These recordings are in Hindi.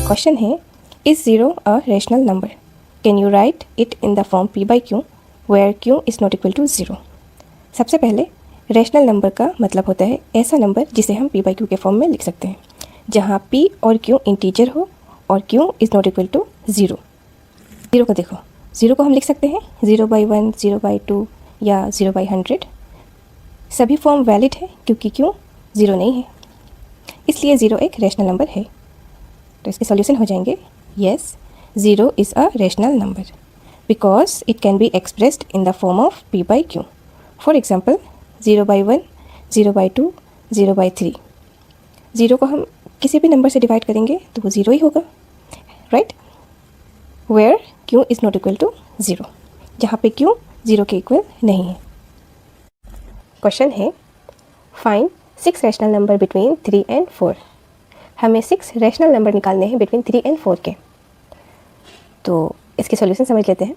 क्वेश्चन है, is 0 a rational number? Can you write it in the form p by q where q is not equal to 0? सबसे पहले रेशनल नंबर का मतलब होता है ऐसा नंबर जिसे हम p बाई क्यू के फॉर्म में लिख सकते हैं, जहाँ p और q इंटीजर हो और q is not equal to 0। 0 को देखो, 0 को हम लिख सकते हैं 0/1, 0/2 या 0/100। सभी फॉर्म वैलिड है क्योंकि q 0 नहीं है, इसलिए 0 एक रेशनल नंबर है। तो इसके सॉल्यूशन हो जाएंगे, yes 0 is a rational number because it can be expressed in the form of p by Q. For example 0/1, 0/2, 0/3। 0 को हम किसी भी नंबर से डिवाइड करेंगे तो वो 0 ही होगा, right? Where q is not equal to 0, जहाँ पे q 0 के इक्वल नहीं है। क्वेश्चन है, find 6 rational number between 3 and 4। हमें 6 रैशनल नंबर निकालने हैं बिटवीन 3 एंड 4 के। तो इसके सॉल्यूशन समझ लेते हैं।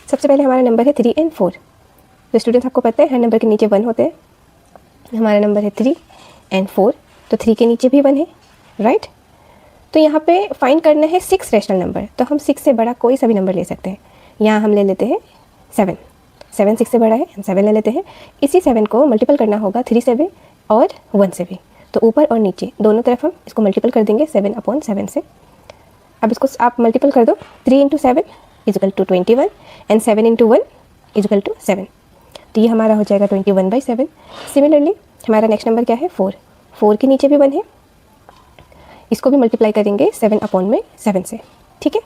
सबसे पहले हमारा नंबर है 3 एंड 4। तो स्टूडेंट्स, आपको पता है हर नंबर के नीचे 1 होते हैं। हमारा नंबर है 3 एंड 4, तो 3 के नीचे भी 1 है, राइट? तो यहाँ पे फाइंड करना है 6 रैशनल नंबर। तो हम 6 से बड़ा कोई सा भी नंबर ले सकते हैं। यहाँ हम ले लेते हैं 7। 7 6 से बड़ा है, हम 7 ले लेते हैं। इसी 7 को मल्टीपल करना होगा 3 से भी और 1 से भी। तो ऊपर और नीचे दोनों तरफ हम इसको मल्टीपल कर देंगे 7/7 से। अब इसको आप मल्टीपल कर दो, 3 × 7 = 21 एंड 7 × 1 = 7। तो ये हमारा हो जाएगा 21/7। सिमिलरली हमारा नेक्स्ट नंबर क्या है, 4। 4 के नीचे भी 1 है, इसको भी मल्टीप्लाई करेंगे 7/7 से, ठीक है?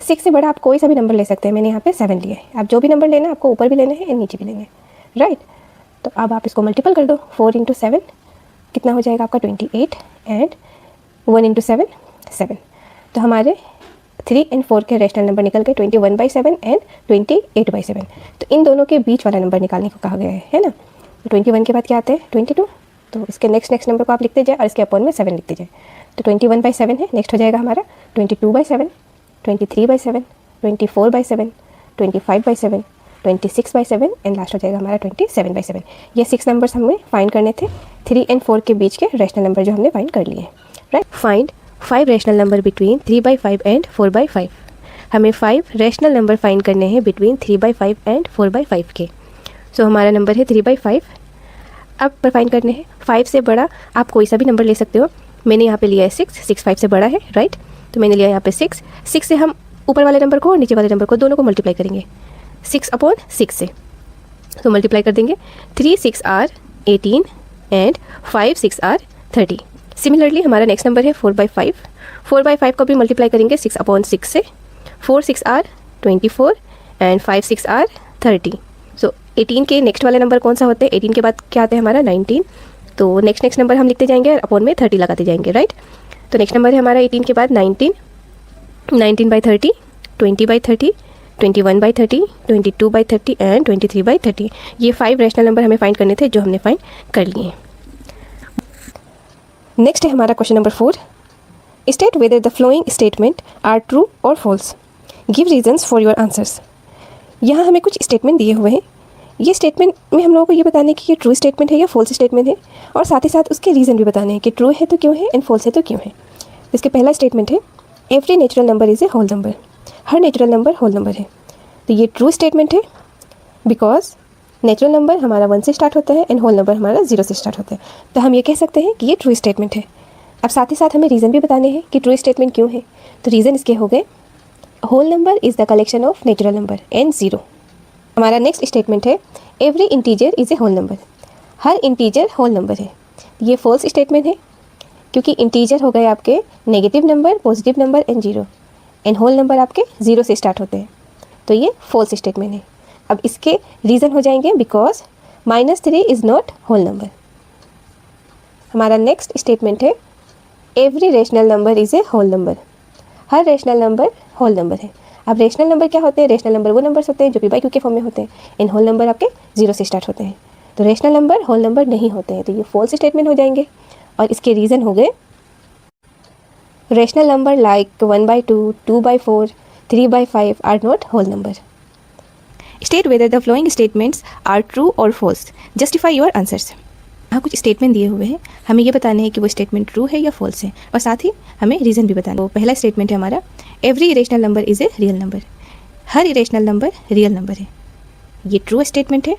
6 से बड़ा आप कोई सा भी नंबर ले सकते हैं। मैंने यहाँ पे 7 लिया है। आप जो भी नंबर लेना है आपको ऊपर भी लेना है और नीचे भी लेना है, राइट? तो अब आप इसको मल्टीपल कर दो, 4 × 7 कितना हो जाएगा आपका 28 एंड 1 × 7 7। तो हमारे 3 एंड 4 के रैशनल नंबर निकल गए 21/7 एंड 28/7। तो इन दोनों के बीच वाला नंबर निकालने को कहा गया है ना? तो 21 के बाद क्या आते हैं 22। तो इसके नेक्स्ट नंबर को आप लिखते जाए और इसके अपॉन में 7 लिखते जाए। तो 21/7 है, नेक्स्ट हो जाएगा हमारा 22/7, 23/7, 24/7, 25/7, 26/7 एंड लास्ट हो जाएगा हमारा 27/7। ये 6 नंबर्स हमें फाइंड करने थे 3 एंड 4 के बीच के रैशनल नंबर जो हमने फाइंड कर लिए, right? Find 5 rational number between 3/5 and 4/5। हमें 5 रैशनल नंबर फाइंड करने हैं बिटवीन 3/5 एंड 4/5 के। सो हमारा नंबर है 3/5। अब पर फाइंड करने हैं 5 से बड़ा आप कोई सा भी नंबर ले सकते हो। मैंने यहाँ पे लिया है 6 5 से बड़ा है, राइट? तो मैंने लिया यहाँ पे 6 से हम ऊपर वाले नंबर को और नीचे वाले नंबर को दोनों को मल्टीप्लाई करेंगे 6/6 से। तो मल्टीप्लाई कर देंगे 3 6 आर 18 एंड 5 6 आर 30। सिमिलरली हमारा नेक्स्ट नंबर है 4/5। 4/5 को भी मल्टीप्लाई करेंगे 6/6 से। 4 6 आर 24 एंड 5 6 आर 30। सो 18 के नेक्स्ट वाले नंबर कौन सा होते हैं? 18 के बाद क्या आते हैं हमारा 19। तो नेक्स्ट नंबर हम लिखते जाएंगे और अपॉन में 30 लगाते जाएंगे, राइट? तो नेक्स्ट नंबर है हमारा 18 के बाद 19, 19/30, 20/30, 21/30, 22/30 एंड 23/30। ये 5 रैशनल नंबर हमें फाइंड करने थे जो हमने फाइंड कर लिए हैं। नेक्स्ट है हमारा question number 4। State whether the following statements are true और false. Give reasons for your answers. यहाँ हमें कुछ स्टेटमेंट दिए हुए हैं। ये स्टेटमेंट में हम लोगों को ये बताने कि ये ट्रू स्टेटमेंट है या फॉल्स स्टेटमेंट है, और साथ ही साथ उसके रीज़न भी बताने हैं कि ट्रू है तो क्यों है एंड फॉल्स है तो क्यों है। इसके पहला स्टेटमेंट है, every natural number is a whole number. हर नेचुरल नंबर होल नंबर है। तो ये ट्रू स्टेटमेंट है बिकॉज नेचुरल नंबर हमारा 1 से स्टार्ट होता है एंड होल नंबर हमारा 0 से स्टार्ट होता है। तो हम ये कह सकते हैं कि ये ट्रू स्टेटमेंट है। अब साथ ही साथ हमें रीज़न भी बताने हैं कि ट्रू स्टेटमेंट क्यों है। तो रीज़न इसके हो गए, whole number is the collection of natural number and 0। हमारा नेक्स्ट स्टेटमेंट है, every integer is a whole number. हर इंटीजर होल नंबर है। ये फॉल्स स्टेटमेंट है क्योंकि इंटीजर हो गए आपके negative number, positive number and 0, and whole number आपके 0 से स्टार्ट होते हैं। तो ये फॉल्स स्टेटमेंट है। अब इसके रीज़न हो जाएंगे because -3 is not whole number. हमारा नेक्स्ट स्टेटमेंट है, every rational number is a whole number. हर रेशनल नंबर होल नंबर है। अब रेशनल नंबर क्या होते हैं? रेशनल नंबर वो नंबर्स होते हैं जो p/q के फॉर्म में होते हैं, इन होल नंबर आपके 0 से स्टार्ट होते हैं। तो रेशनल नंबर होल नंबर नहीं होते हैं, तो ये फॉल्स स्टेटमेंट हो जाएंगे। और इसके रीज़न हो गए, rational number like 1/2, 2/4, 3/5 are not whole number. State whether the following statements are true और फॉल्स। Justify your answers. यहाँ कुछ स्टेटमेंट दिए हुए हैं, हमें ये बताना है कि वो स्टेटमेंट ट्रू है या फॉल्स है, और साथ ही हमें रीज़न भी बताना है। तो पहला स्टेटमेंट है हमारा, every irrational number is a real number. Her irrational number real number है। ये ट्रू स्टेटमेंट है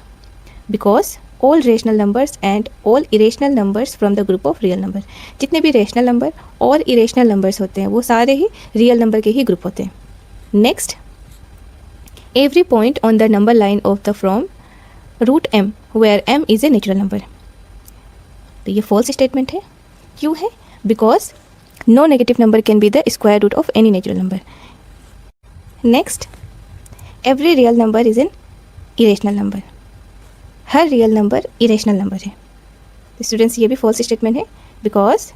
because all rational numbers and all irrational numbers from the group of real number. जितने भी रेशनल नंबर और इरेशनल नंबर्स होते हैं वो सारे ही रियल नंबर के ही ग्रुप होते हैं। Next, every point on the number line of the form root m where m is a natural number. तो ये फॉल्स स्टेटमेंट है। क्यों है? Because no negative number can be the square root of any natural number. Next, every real number is an irrational number. हर रियल नंबर इरेशनल नंबर है। स्टूडेंट्स, ये भी फॉल्स स्टेटमेंट है because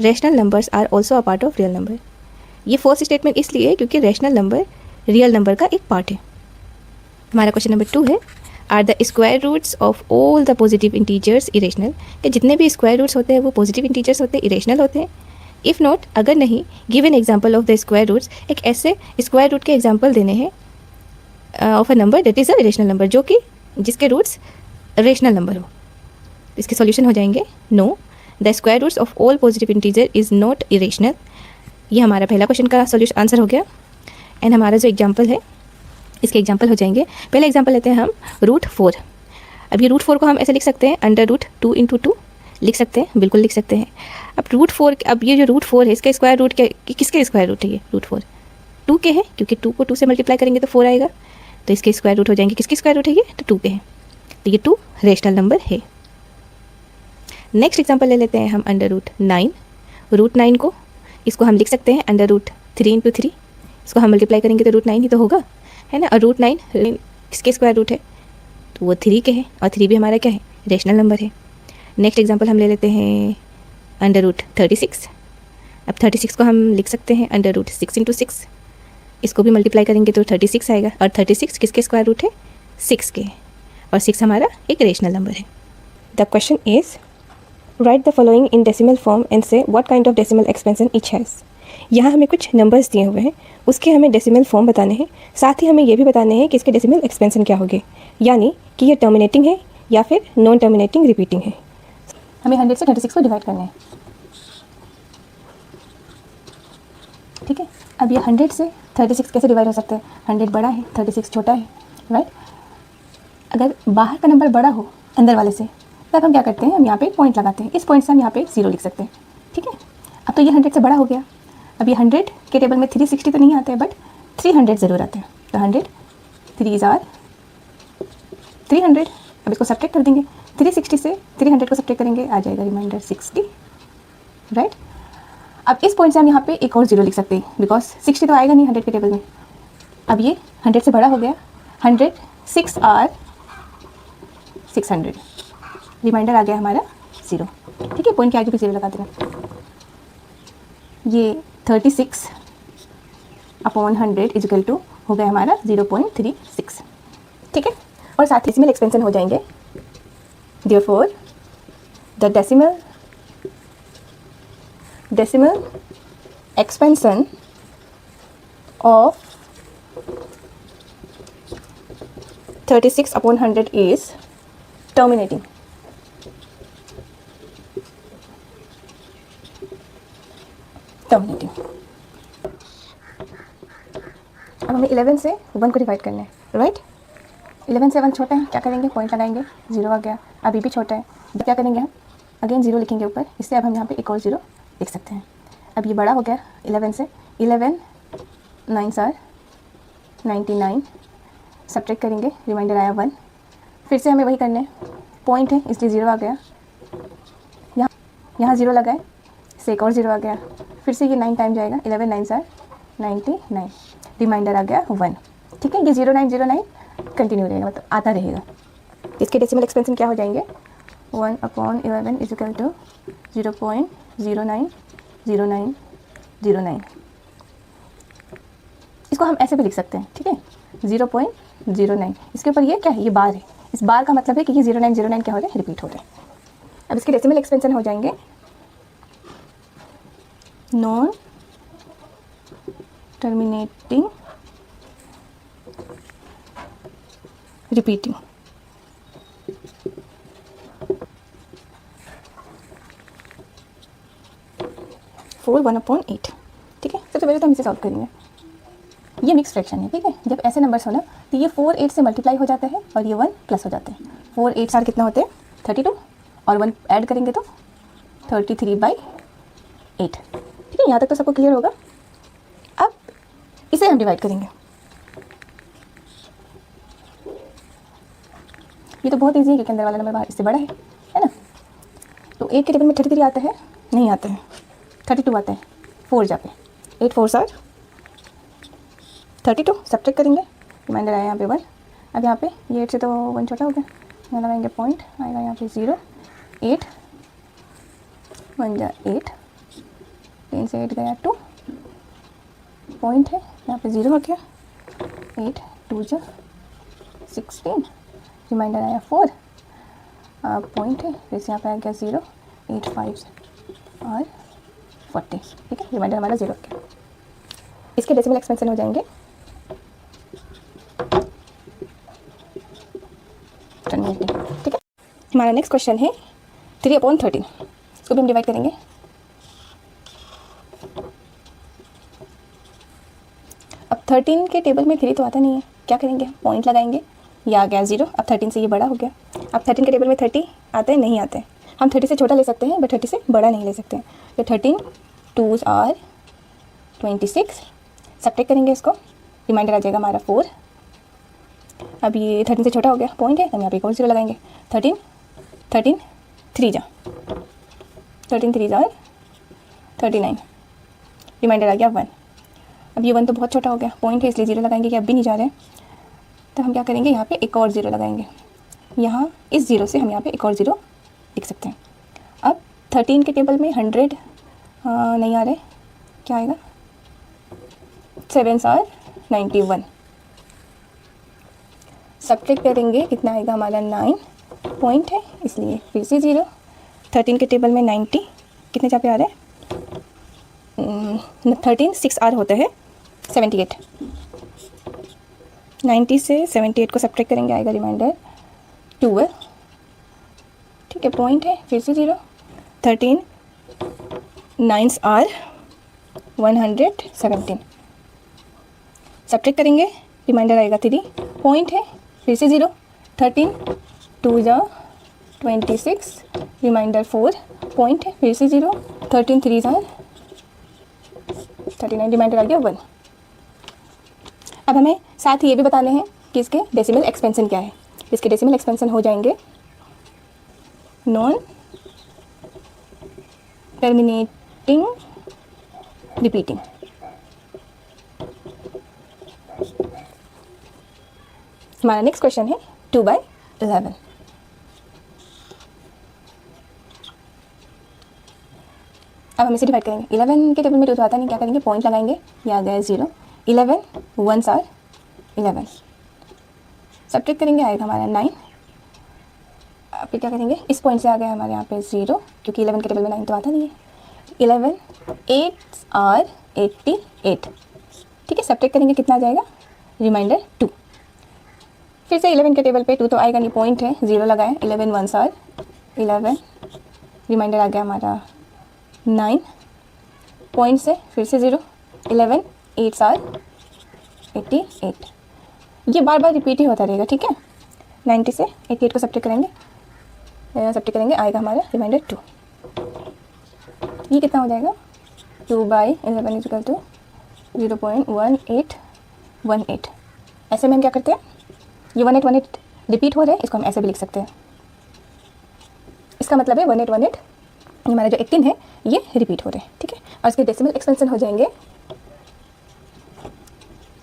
rational numbers are also a part of real number. ये फॉल्स स्टेटमेंट इसलिए है क्योंकि रेशनल नंबर रियल नंबर का एक पार्ट है। हमारा क्वेश्चन नंबर 2 है, are the square roots of all the positive integers irrational. कि जितने भी स्क्वायर रूट्स होते हैं वो पॉजिटिव इंटीजर्स होते हैं, इरेशनल होते हैं। इफ़ नॉट, अगर नहीं, give an example of the square roots. एक ऐसे स्क्वायर रूट के एग्जाम्पल देने हैं of a number that is a irrational number, जो कि जिसके रूट्स रेशनल नंबर हो। इसके सॉल्यूशन हो जाएंगे, no, the square roots of all positive integer is not irrational. ये हमारा पहला क्वेश्चन का सॉल्यूशन आंसर हो गया। एंड हमारा जो एग्जाम्पल है, इसके एग्जाम्पल हो जाएंगे। पहले एग्जाम्पल लेते हैं हम √4। अब ये √4 को हम ऐसे लिख सकते हैं, √2 × 2 लिख सकते हैं, बिल्कुल लिख सकते हैं। अब √4, अब ये जो √4 है इसके स्क्वायर रूट के, किसके स्क्वायर रूट है ये √4? 2 के है, क्योंकि 2 को 2 से मल्टीप्लाई करेंगे तो 4 आएगा। तो इसके स्क्वायर रूट हो जाएंगे, किसके स्क्वायर रूट है ये? तो 2 के हैं। तो ये 2 रेशनल नंबर है। नेक्स्ट एग्जाम्पल ले लेते हैं हम √9। √9 को, इसको हम लिख सकते हैं √3 × 3। इसको हम मल्टीप्लाई करेंगे तो √9 ही तो होगा, है ना। और √9 किसके स्क्वायर रूट है? तो वो 3 के हैं, और 3 भी हमारा क्या है? रेशनल नंबर है। नेक्स्ट एग्जांपल हम ले लेते हैं √36। अब 36 को हम लिख सकते हैं √6 × 6। इसको भी मल्टीप्लाई करेंगे तो 36 आएगा, और 36 किसके स्क्वायर रूट है? 6 के, और 6 हमारा एक रेशनल नंबर है। The question is, write the following in decimal form and say what kind of decimal expansion each has. यहाँ हमें कुछ नंबर्स दिए हुए हैं, उसके हमें डेसिमल फॉर्म बताने हैं। साथ ही हमें ये भी बताने हैं कि इसके डेसिमल एक्सपेंशन क्या होंगे, यानी कि ये टर्मिनेटिंग है या फिर नॉन टर्मिनेटिंग रिपीटिंग है। हमें 100 से 36 को डिवाइड करना है, ठीक है। अब ये 100 से 36 कैसे डिवाइड हो सकता है? 100 बड़ा है, 36 छोटा है, राइट। अगर बाहर का नंबर बड़ा हो अंदर वाले से, तब हम क्या करते हैं? हम यहाँ पे एक पॉइंट लगाते हैं। इस पॉइंट से हम यहाँ पे 0 लिख सकते हैं, ठीक है। अब तो ये 100 से बड़ा हो गया। अब ये 100 के टेबल में 360 तो नहीं आते हैं, बट 300 ज़रूर आते हैं। तो 100 3s are 300। अब इसको सब्ट्रैक्ट कर देंगे, 360 से 300 को सब्ट्रैक्ट करेंगे, आ जाएगा रिमाइंडर 60, राइट। अब इस पॉइंट से हम यहाँ पे एक और 0 लिख सकते हैं, बिकॉज 60 तो आएगा नहीं 100 के टेबल में। अब ये 100 से बड़ा हो गया, 100 6 are 600, रिमाइंडर आ गया हमारा 0, ठीक है। पॉइंट के आगे भी 0 लगा देना। ये 36/100 इज इक्वल टू हो गया हमारा 0.36, ठीक है। और साथ ही डेसिमल एक्सपेंशन हो जाएंगे। Therefore the decimal expansion of 36/100 is terminating. अब हमें 11 से 1 को डिवाइड करना है, राइट। 11 से 1 छोटा है, क्या करेंगे? पॉइंट लगाएंगे, 0 आ गया। अभी भी छोटा है, तो क्या करेंगे? हम अगेन 0 लिखेंगे ऊपर, इससे अब हम यहाँ पे एक और 0 लिख सकते हैं। अब ये बड़ा हो गया 11 से, 11 9s are 99, सब्ट्रैक्ट करेंगे, रिमाइंडर आया 1। फिर से हमें वही करना है, पॉइंट है इसलिए 0 आ गया, यहाँ 0 लगा है, इससे एक और 0 आ गया। फिर से ये 9 टाइम जाएगा, 11 9s are 99, रिमाइंडर आ गया 1, ठीक है। ये 0909 कंटिन्यू रहेगा, मतलब आता रहेगा। इसके डेसिमल एक्सपेंशन क्या हो जाएंगे? 1/11 इज इक्वल टू 0.090909। इसको हम ऐसे भी लिख सकते हैं, ठीक है, 0.09। इसके ऊपर ये क्या है? ये बार है। इस बार का मतलब है कि ये 0909 क्या हो रहा है? रिपीट हो रहा है। अब इसके डेसिमल एक्सपेंशन हो जाएंगे नॉन टर्मिनेटिंग रिपीटिंग। 4 1/8। ठीक है, सबसे पहले तो हम इसे सॉल्व करेंगे। ये मिक्स फ्रैक्शन है, ठीक है। जब ऐसे नंबर्स हो ना तो ये 4 8 से मल्टीप्लाई हो जाता है और ये 1 प्लस हो जाते हैं। 4 8 सार कितना होते हैं 32 और 1 ऐड करेंगे तो 33/8। ठीक है, यहाँ तक तो सबको क्लियर होगा। अब इसे हम डिवाइड करेंगे। ये तो बहुत ईजी है क्योंकि अंदर वाला नंबर बाहर इससे बड़ा है ना। तो 8 के टेबल में 33 आता है, नहीं आता है, 32 आता है। 4 जाते 8 4 सार 32, सब्ट्रैक्ट करेंगे, रिमाइंडर आया यहाँ पे 1। अब यहाँ पे ये 8 से तो 1 छोटा हो गया, यहाँ लगाएंगे पॉइंट, आएगा यहाँ पे 0 8 1 जा 8, 10 से 8 गया 2, पॉइंट है यहाँ पे 0 हो गया, 8 2 जा 16, रिमाइंडर आया 4, पॉइंट है फिर से यहाँ पे आ गया 0 8 5 और 40। ठीक है, रिमाइंडर हमारा 0 हो गया। इसके डेसिमल एक्सपेंशन हो जाएंगे 20। ठीक है, हमारा नेक्स्ट क्वेश्चन है 3/13। इसको भी हम डिवाइड करेंगे। अब 13 के टेबल में 3 तो आता नहीं है, क्या करेंगे, पॉइंट लगाएंगे, ये आ गया 0। अब 13 से ये बड़ा हो गया। अब 13 के टेबल में 30 आते हैं, नहीं आते हैं। हम 30 से छोटा ले सकते हैं बट 30 से बड़ा नहीं ले सकते हैं। तो 13 2s are 26, सब्ट्रैक्ट करेंगे इसको, रिमाइंडर आ जाएगा हमारा 4। अब ये 13 से छोटा हो गया, पॉइंट है, हम यहाँ पे एक और 0 लगाएंगे। 13 3 जा 13 3 जा 39, रिमाइंडर आ गया 1। अब ये 1 तो बहुत छोटा हो गया, पॉइंट है, इसलिए 0 लगाएंगे कि अब भी नहीं जा रहे हैं। तो हम क्या करेंगे, यहाँ पे एक और 0 लगाएंगे। यहाँ इस 0 से हम यहाँ पे एक और 0 लिख सकते हैं। अब 13 के टेबल में 100 नहीं आ रहे, क्या आएगा, 7s are 91, सब्ट्रैक्ट करेंगे, कितना आएगा हमारा 9, पॉइंट है इसलिए फिर से 0। 13 के टेबल में 90 कितने जहाँ पे आ रहे हैं, 13 6 आर होता है 78, 90 से 78 को सब्ट्रैक्ट करेंगे, आएगा रिमाइंडर 12। ठीक है, पॉइंट है फिर से 0। 13 9s are 117, सब्ट्रैक्ट करेंगे, रिमाइंडर आएगा 3, पॉइंट है फिर से 0। 13 2 जा 26, रिमाइंडर 4, पॉइंट है फिर से 0। 13 3 जा 39, रिमाइंडर आ गया 1। अब हमें साथ ही ये भी बताने हैं कि इसके डेसिमल एक्सपेंशन क्या है। इसके डेसिमल एक्सपेंशन हो जाएंगे नॉन टर्मिनेटिंग रिपीटिंग। हमारा नेक्स्ट क्वेश्चन है 2/11। अब हम इसे डिवाइड करेंगे। 11 के टेबल में 2 तो आता नहीं, क्या करेंगे, पॉइंट लगाएंगे, ये आ गया 0। 11 1s are 11, सब्ट्रैक्ट करेंगे, आएगा हमारा 9। अब फिर क्या करेंगे, इस पॉइंट से आ गया हमारे यहाँ पे 0 क्योंकि 11 के टेबल में 9 तो आता नहीं है। 11 8s are 88। ठीक है, सब्ट्रैक्ट करेंगे, कितना आ जाएगा, रिमाइंडर 2। फिर से 11 के टेबल पे 2 तो आएगा नहीं, पॉइंट है, 0 लगाएं। 11 1s are 11, रिमाइंडर आ गया हमारा 9, पॉइंट से फिर से 0। 11 8s are 88, ये बार बार रिपीट ही होता रहेगा। ठीक है, 90 से 88 को सब्ट्रैक्ट करेंगे, आएगा हमारा रिमाइंडर 2। ये कितना हो जाएगा, 2/11 इक्वल टू 0.1818। ऐसे में हम क्या करते हैं, ये 1818 रिपीट हो रहे हैं, इसको हम ऐसे भी लिख सकते हैं। इसका मतलब है 1818 हमारा जो 18 है ये रिपीट हो रहे हैं। ठीक है, और इसके डेसिमल एक्सपेंशन हो जाएंगे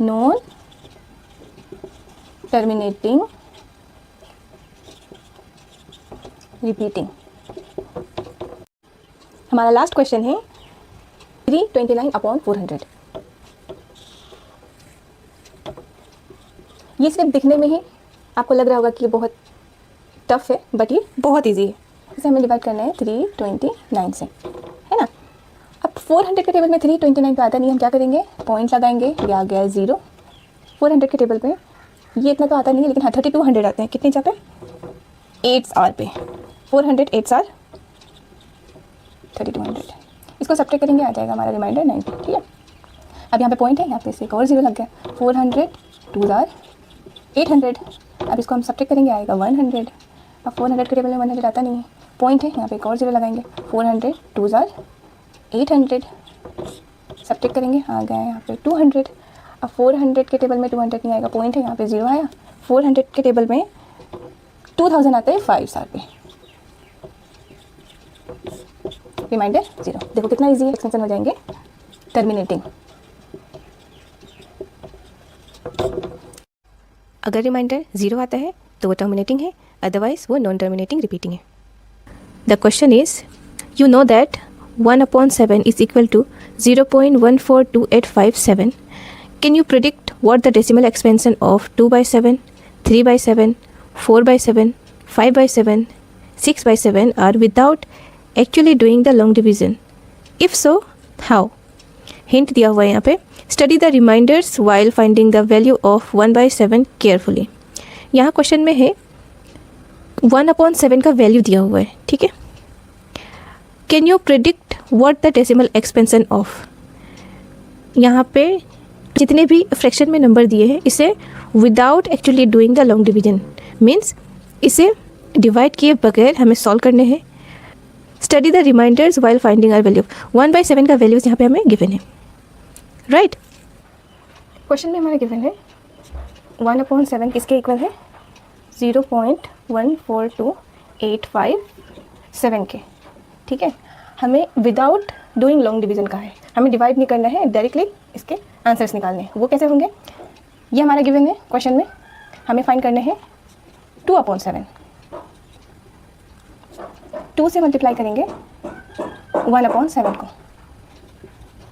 नॉन टर्मिनेटिंग रिपीटिंग। हमारा लास्ट क्वेश्चन है 329/400। ये सिर्फ दिखने में ही आपको लग रहा होगा कि ये बहुत टफ है, बट ये बहुत इजी है। इसे हमें डिवाइड करना है 329 से, है ना। अब 400 के टेबल में 329 पे आता नहीं, हम क्या करेंगे, पॉइंट लगाएंगे, ये आ गया 0। 400 के टेबल पे ये इतना तो आता नहीं है, लेकिन हाँ 3200 आते हैं, कितने जगह पे, 8s are पे, 400 8s are 3200। इसको सब्ट्रैक्ट करेंगे, आ जाएगा हमारा रिमाइंडर 90, ठीक है। अब यहाँ पे पॉइंट है, यहाँ पे से एक और 0 लग गया, 400 2 आर 800। अब इसको हम सब्ट्रैक्ट करेंगे, आएगा 100। अब 400 के टेबल में 100 आता नहीं है, पॉइंट है, यहाँ पे एक और 0 लगाएंगे, 400 2 आर 800। सब्ट्रैक्ट करेंगे, आ गया यहाँ पे 200। अब 400 के टेबल में 200 नहीं आएगा, पॉइंट है, यहाँ पे 0 आया। 400 के टेबल में 2000 आता है 5 साल पे, रिमाइंडर 0। देखो कितना इजी है, एक्सटेंशन हो जाएंगे टर्मिनेटिंग। अगर रिमाइंडर 0 आता है तो वो टर्मिनेटिंग है, अदरवाइज वो नॉन टर्मिनेटिंग रिपीटिंग है। The question is, you know that 1/7 is equal to 0.142857. Can you predict what the decimal expansion of 2/7, 3/7, 4/7, 5/7, 6/7 are without actually doing the long division? If so, how? Hint दिया हुआ है यहाँ पे, study the reminders while finding the value of 1/7 carefully. यहाँ क्वेश्चन में है 1/7 का वैल्यू दिया हुआ है, ठीक है। Can you predict what the decimal expansion of, यहाँ पे जितने भी फ्रैक्शन में नंबर दिए हैं इसे without actually doing the long division, means इसे डिवाइड किए बगैर हमें सॉल्व करने हैं। Study the reminders while finding our value, 1/7 का वैल्यूज यहाँ पे हमें गिवन है, राइट। क्वेश्चन में हमारा गिवन है 1/7 किसके इक्वल है, 0.142857 के, ठीक है। हमें विदाउट डूइंग लॉन्ग डिवीजन का है, हमें डिवाइड नहीं करना है, डायरेक्टली इसके आंसर्स निकालने हैं। वो कैसे होंगे, ये हमारा गिवन है क्वेश्चन में, हमें फाइंड करने हैं 2/7। 2 से मल्टीप्लाई करेंगे 1/7 को,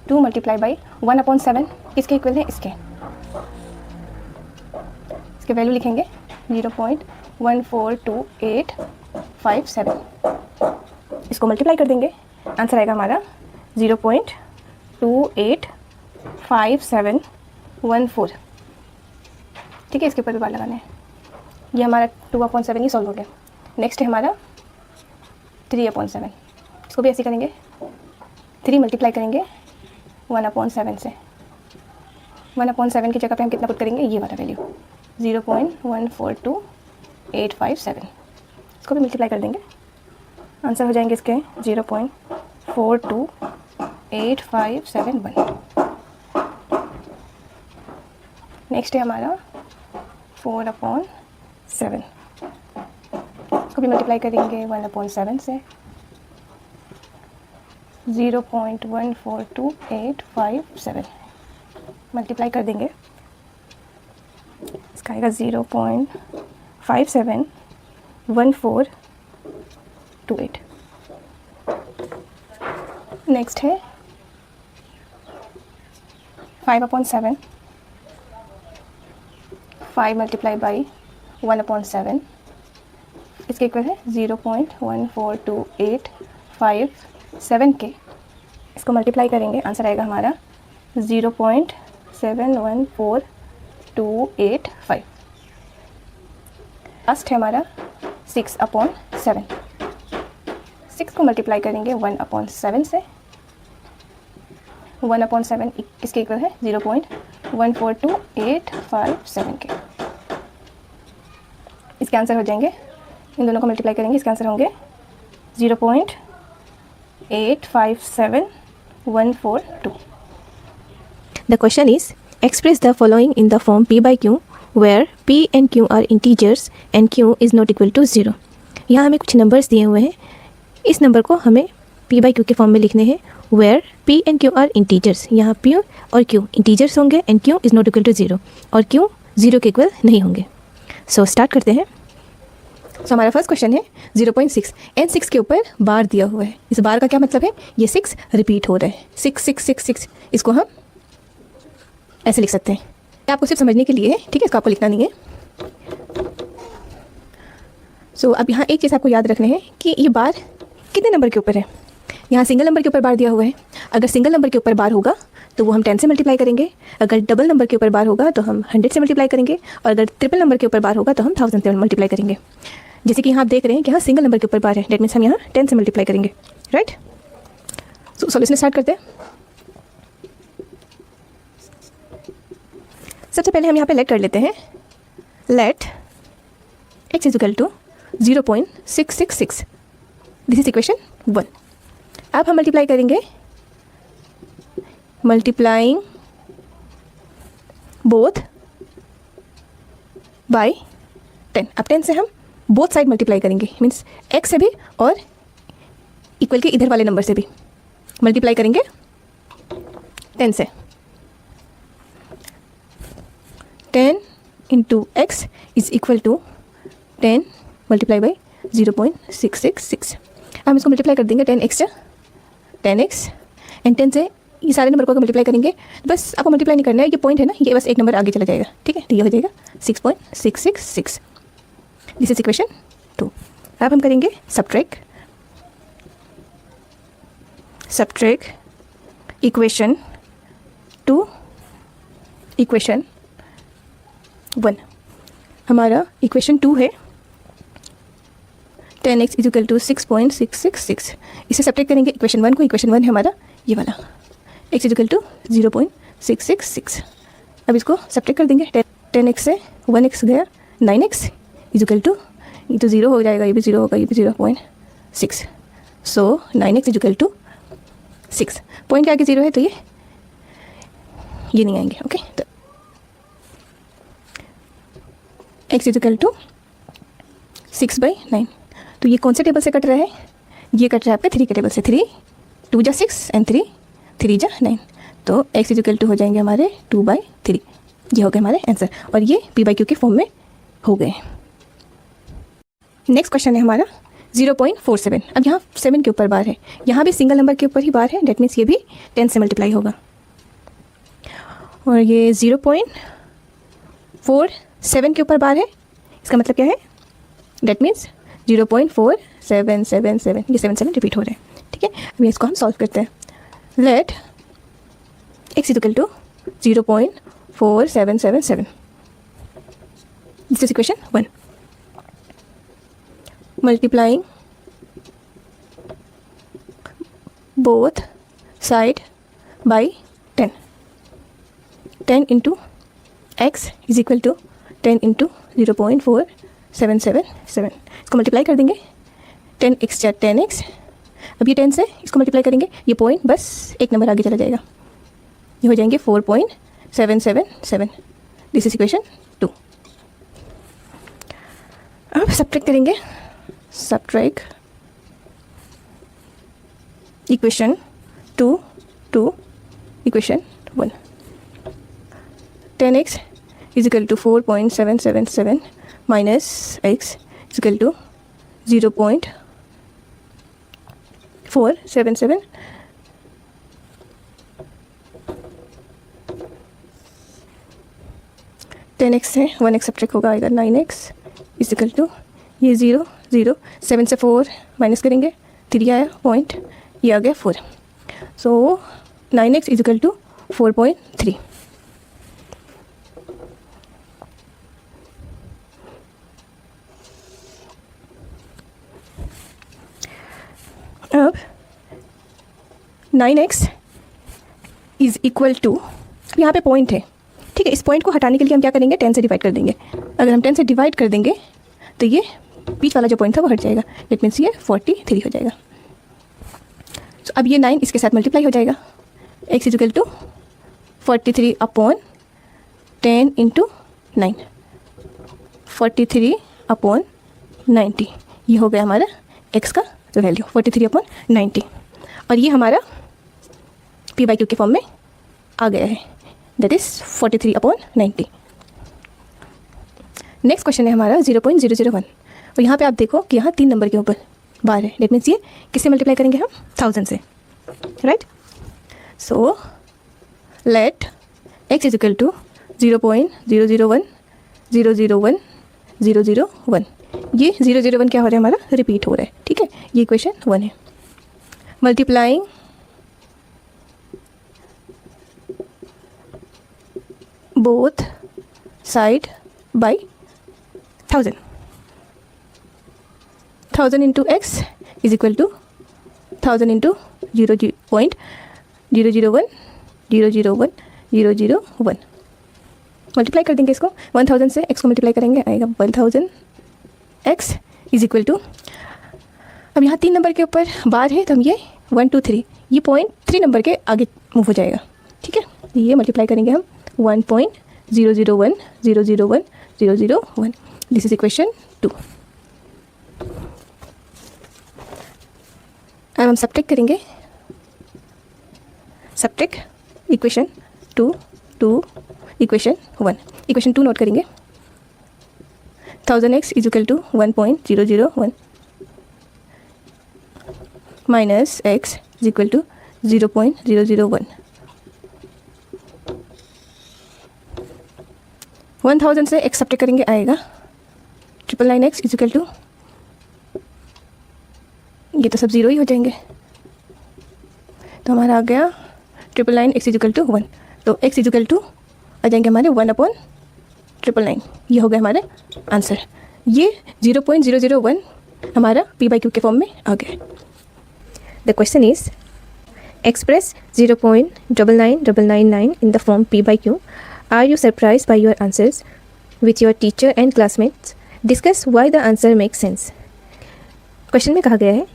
2 मल्टीप्लाई बाई 1/7 किसके इक्वल है, इसके वैल्यू लिखेंगे 0.142857। इसको मल्टीप्लाई कर देंगे, आंसर आएगा हमारा 0.285714, ठीक है। इसके ऊपर भी बार लगाना है, ये हमारा 2/7 ही सॉल्व हो गया। नेक्स्ट है हमारा 3/7, इसको भी ऐसे करेंगे, 3 मल्टीप्लाई करेंगे 1/7 से, 1/7 की जगह पे हम कितना पुट करेंगे, ये वाला वैल्यू 0.142857। इसको भी मल्टीप्लाई कर देंगे, आंसर हो जाएंगे इसके 0.428571। नेक्स्ट है हमारा 4/7, इसको भी मल्टीप्लाई करेंगे 1/7 से, 0.142857 मल्टीप्लाई कर देंगे, इसका आएगा 0.571428। नेक्स्ट है 5/7, 5 मल्टीप्लाई बाई 1/7, इसके इक्वल है 0.142857 के। इसको मल्टीप्लाई करेंगे, आंसर आएगा हमारा 0.714285। लास्ट है हमारा 6/7, 6 को मल्टीप्लाई करेंगे 1/7 से, 1/7 किसके इक्वल है, 0.142857 के। इसके आंसर हो जाएंगे, इन दोनों को मल्टीप्लाई करेंगे, इसके आंसर होंगे 0.857142। The question is, express the following in the form P by Q where P and Q are integers and Q is not equal to 0। यहाँ हमें कुछ नंबर्स दिए हुए हैं, इस नंबर को हमें P by Q के फॉर्म में लिखने हैं where P and Q are integers। यहाँ P और Q integers होंगे and Q is not equal to 0 और Q 0 के इक्वल नहीं होंगे। सो स्टार्ट करते हैं। सो हमारा फर्स्ट क्वेश्चन है 0.6 एंड 6 के ऊपर बार दिया हुआ है। इस बार का क्या मतलब है, ये 6 रिपीट हो रहा है, 6 6 6 6। इसको हम ऐसे लिख सकते हैं, आपको सिर्फ समझने के लिए है, ठीक है, इसको आपको लिखना नहीं है। सो अब यहाँ एक चीज़ आपको याद रखना है कि ये बार कितने नंबर के ऊपर है। यहाँ सिंगल नंबर के ऊपर बार दिया हुआ है, अगर सिंगल नंबर के ऊपर बार होगा तो वो हम 10 से मल्टीप्लाई करेंगे, अगर डबल नंबर के ऊपर बार होगा तो हम 100 से मल्टीप्लाई करेंगे, और अगर ट्रिपल नंबर के ऊपर बार होगा तो हम 1000 से मल्टीप्लाई करेंगे। जैसे कि यहाँ आप देख रहे हैं कि यहाँ सिंगल नंबर के ऊपर बार है, डेट मीन्स हम यहाँ 10 से मल्टीप्लाई करेंगे, राइट। सॉल्यूशन स्टार्ट करते हैं। सबसे पहले हम यहाँ पे लेट कर लेते हैं, let x is equal to 0.666, this is equation 1। अब हम मल्टीप्लाई करेंगे, मल्टीप्लाइंग बोथ बाय 10। अब 10 से हम बोथ साइड मल्टीप्लाई करेंगे, मीन्स x से भी और इक्वल के इधर वाले नंबर से भी मल्टीप्लाई करेंगे 10 से। 10 into x is equal to 10 multiply by 0.666। हम इसको मल्टीप्लाई कर देंगे 10x एंड 10 से ये सारे नंबर को मल्टीप्लाई करेंगे। बस आपको मल्टीप्लाई नहीं करना है, ये पॉइंट है ना, ये बस एक नंबर आगे चला जाएगा, ठीक है। तो ये हो जाएगा 6.666, दिस इज इक्वेशन 2। अब हम करेंगे सब्ट्रैक्ट इक्वेशन 2 इक्वेशन 1। हमारा इक्वेशन 2 है 10x इज इक्वल टू 6.666। इसे सब्ट्रैक्ट करेंगे इक्वेशन 1 को। इक्वेशन 1 है हमारा ये वाला, x इज इक्वल टू 0.666। अब इसको सब्ट्रैक्ट कर देंगे, 10x से 1x गया, 9x इज इक्वल टू, ये तो 0 हो जाएगा, ये भी 0 होगा, ये भी 0.6। So 9x is equal to 6। Point के आगे 0 है तो ये नहीं आएंगे, ओके। तो x इज इक्वल टू 6/9। तो ये कौन से टेबल से कट रहा है? ये कट रहा है आपके 3 के टेबल से। 3 2 जा 6 एंड 3 जा 9। तो x इज इक्वल टू हो जाएंगे हमारे 2/3। ये हो गए हमारे आंसर, और ये p/q के फॉर्म में हो गए। नेक्स्ट क्वेश्चन है हमारा 0.47। अब यहाँ 7 के ऊपर बार है, यहाँ भी सिंगल नंबर के ऊपर ही बार है, डेट मीन्स ये भी 10 से मल्टीप्लाई होगा। और ये 0.47 के ऊपर बार है, इसका मतलब क्या है? डेट मीन्स 0.4777, ये 7 रिपीट हो रहे हैं, ठीक है। अभी इसको हम सॉल्व करते हैं। Let x is equal to 0.4777, this is equation 1। Multiplying both side by 10। 10 into x is equal to 10 into 0.4777। इसको मल्टीप्लाई कर देंगे, 10x या 10x। अब ये 10 से इसको मल्टीप्लाई करेंगे, ये पॉइंट बस एक नंबर आगे चला जाएगा, ये हो जाएंगे 4.777, दिस इज इक्वेशन 2। अब सब्ट्रैक्ट करेंगे, subtract equation 2 to equation 1। 10x is equal to 4.777 minus x is equal to 0.477। Ten x से 1x सब्ट्रैक्ट होगा, आएगा 9x इज इक्वल टू, ये 0 0 7 से 4 माइनस करेंगे, 3 आया पॉइंट, ये आ गया 4। सो 9x इज इक्वल टू 4.3। अब 9x इज इक्वल टू, यहाँ पे पॉइंट है, ठीक है। इस पॉइंट को हटाने के लिए हम क्या करेंगे? 10 से डिवाइड कर देंगे। अगर हम 10 से डिवाइड कर देंगे तो ये बीच वाला जो पॉइंट था वो हट जाएगा, इट मीन्स ये 43 हो जाएगा। तो अब ये 9 इसके साथ मल्टीप्लाई हो जाएगा, x is equal to 43 upon 10 into 9, 43 upon 90। ये हो गया हमारा x का तो वैल्यू 43 अपॉन 90, और ये हमारा p/q के फॉर्म में आ गया है, that is 43 upon 90। Next question है हमारा 0.001, और यहाँ पे आप देखो कि यहाँ 3 नंबर के ऊपर बार है, डेट मीन्स ये किससे मल्टीप्लाई करेंगे हम? 1000 से, right. So let x is equal to 0.001001 ये 001 क्या हो रहा है हमारा? रिपीट हो रहा है, ठीक है। ये इक्वेशन 1 है। Multiplying both side by 1000 into x is equal to 1000 into 0.001 001 001 multiply कर देंगे इसको 1000 से x को मल्टीप्लाई करेंगे, आएगा 1000 x इज इक्वल टू, अब यहाँ 3 नंबर के ऊपर बार है तो हम ये 1 2 3 ये पॉइंट 3 नंबर के आगे मूव हो जाएगा, ठीक है। ये मल्टीप्लाई करेंगे हम 1.001 001 001, दिस इज इक्वेशन 2। अब हम सब्ट्रैक्ट करेंगे, subtract equation 2 to equation 1, equation 2 note करेंगे 1000x is equal to 1.001 minus x is equal to 0.001। 1000 से x सब्ट्रैक्ट करेंगे, आएगा 999x इज इक्वल टू, ये तो सब ज़ीरो ही हो जाएंगे, तो हमारा आ गया 999x इज इक्वल टू 1, तो x इज इक्वल टू आ जाएंगे हमारे 1/999, ये हो गया हमारा आंसर। ये 0.001 हमारा p/q के फॉर्म में आ गया। The question is express 0.99999 in the form p/q. Are you surprised by your answers? With your teacher and classmates, discuss why the answer makes sense. Question में कहा गया है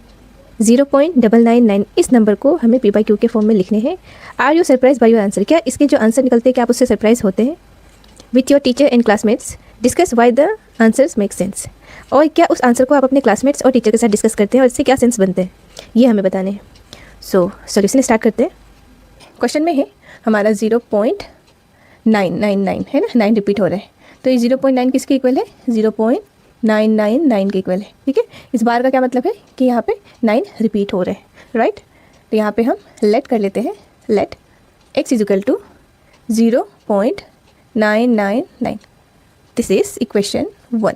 0.999 इस नंबर को हमें p/q के फॉर्म में लिखने हैं। Are you surprise by your answer, क्या इसके जो आंसर निकलते हैं क्या आप उससे सरप्राइज होते हैं। With your teacher and classmates discuss why the answers make sense, और क्या उस आंसर को आप अपने क्लासमेट्स और टीचर के साथ डिस्कस करते हैं और इससे क्या सेंस बनते हैं, ये हमें बताने हैं। सो सॉल्यूशन स्टार्ट करते हैं। क्वेश्चन में है हमारा 0.999 है ना, 9 रिपीट हो रहा है, तो ये 0.9 किसके इक्वल है, 0.999 के इक्वल है, ठीक है। इस बार का क्या मतलब है कि यहाँ पे 9 रिपीट हो रहे हैं, राइट। तो यहाँ पे हम लेट कर लेते हैं, let x is equal to 0.999, this is equation 1।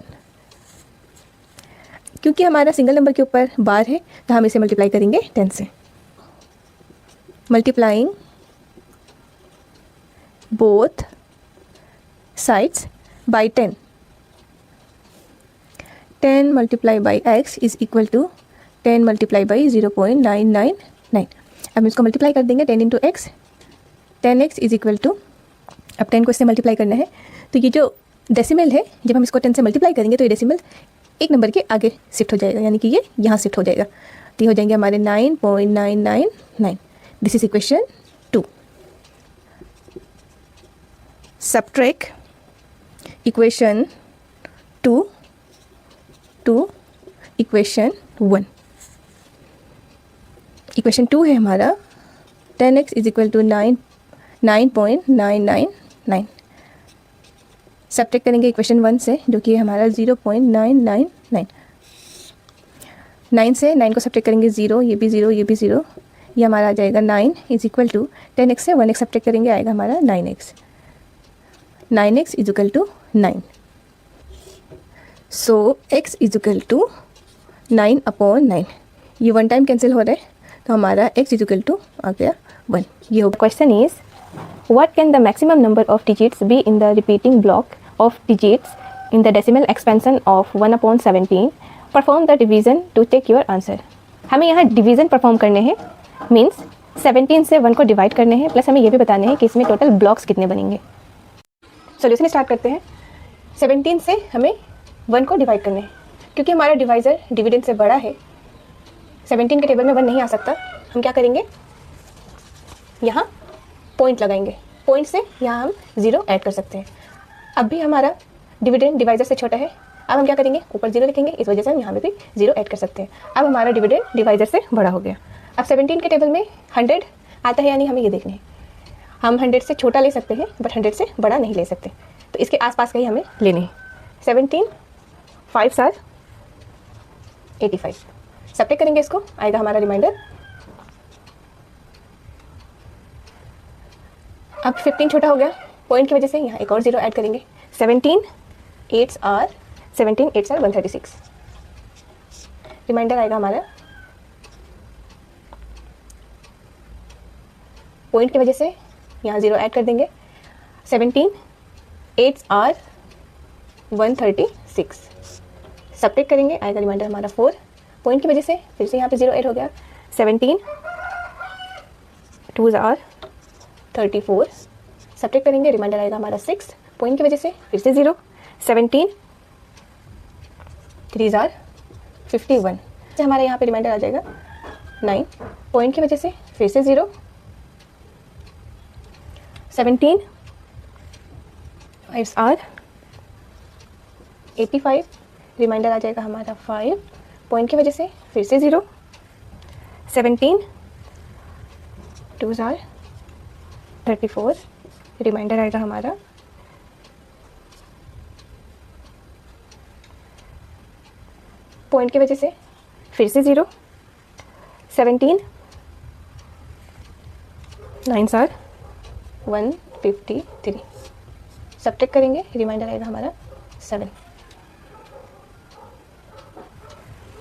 क्योंकि हमारा सिंगल नंबर के ऊपर बार है तो हम इसे मल्टीप्लाई करेंगे 10 से, multiplying both sides by 10, 10 multiply by x is equal to 10 multiply by 0.999। अब इसको मल्टीप्लाई कर देंगे 10 into x, 10x is equal to, अब 10 को इससे मल्टीप्लाई करना है तो ये जो डेसिमल है जब हम इसको 10 से मल्टीप्लाई करेंगे तो ये डेसिमल एक नंबर के आगे शिफ्ट हो जाएगा, यानी कि ये यहाँ शिफ्ट हो जाएगा, तो ये हो जाएंगे हमारे 9.999। This is equation 2। Subtract equation 2 to equation 1। Equation 2 है हमारा 10x is equal to 9.999। Subtract करेंगे इक्वेशन 1 से जो कि हमारा 0.999। 9 से 9 को सब्ट्रैक्ट करेंगे 0, ये भी 0, ये भी 0, ये हमारा आ जाएगा 9 इज इक्वल टू 10x से 1x सब्ट्रैक्ट करेंगे, आएगा हमारा 9x। 9x is equal to 9, so x is equal to 9/9, ये 1 टाइम कैंसिल हो रहा है तो हमारा x इज इक्वल टू आ गया 1। ये हो। Question is what can the maximum number of digits be in the repeating block of digits in the decimal expansion of 1/17। Perform the division to take your answer. हमें यहाँ डिवीज़न परफॉर्म करने हैं, मीन्स 17 से 1 को डिवाइड करने हैं, प्लस हमें ये भी बताने हैं कि इसमें टोटल ब्लॉक्स कितने बनेंगे। सॉल्यूशन स्टार्ट करते हैं। 17 से हमें 1 को डिवाइड करने हैं, क्योंकि हमारा डिवाइज़र डिविडेंड से बड़ा है, 17 के टेबल में 1 नहीं आ सकता। हम क्या करेंगे, यहाँ पॉइंट लगाएंगे, पॉइंट से यहाँ हम 0 ऐड कर सकते हैं। अब भी हमारा डिविडेंड डिवाइज़र से छोटा है, अब हम क्या करेंगे, ऊपर 0 लिखेंगे, इस वजह से हम यहाँ पे भी 0 ऐड कर सकते हैं। अब हमारा डिविडेंड डिवाइज़र से बड़ा हो गया। अब 17 के टेबल में 100 आता है, यानी हमें ये देखना है, हम 100 से छोटा ले सकते हैं बट 100 से बड़ा नहीं ले सकते, तो इसके आसपास का ही हमें लेने हैं। 17 5 4 85, सब्ट्रैक्ट करेंगे इसको, आएगा हमारा रिमाइंडर। अब 15 छोटा हो गया, पॉइंट की वजह से यहाँ एक और 0 ऐड करेंगे। 17 8s are 136, रिमाइंडर आएगा हमारा। पॉइंट की वजह से यहाँ 0 ऐड कर देंगे। 17 8s are 136, सब्ट्रैक्ट करेंगे, आएगा रिमाइंडर हमारा 4। पॉइंट की वजह से फिर से यहाँ पे 0 ऐड हो गया। 17 2s आर 34, सब्ट्रैक्ट करेंगे, रिमाइंडर आएगा हमारा 6, पॉइंट की वजह से फिर से 0, 17 3s आर 51, से हमारे यहाँ पे रिमाइंडर आ जाएगा 9, पॉइंट की वजह से फिर से 0, 17 5s आर 85, रिमाइंडर आ जाएगा हमारा 5, पॉइंट की वजह से फिर से 0, 17 2s आर 34, रिमाइंडर आएगा हमारा पॉइंट की वजह से फिर से 0, 17 9s आर 153, सब्ट्रैक्ट करेंगे, रिमाइंडर आएगा हमारा 7,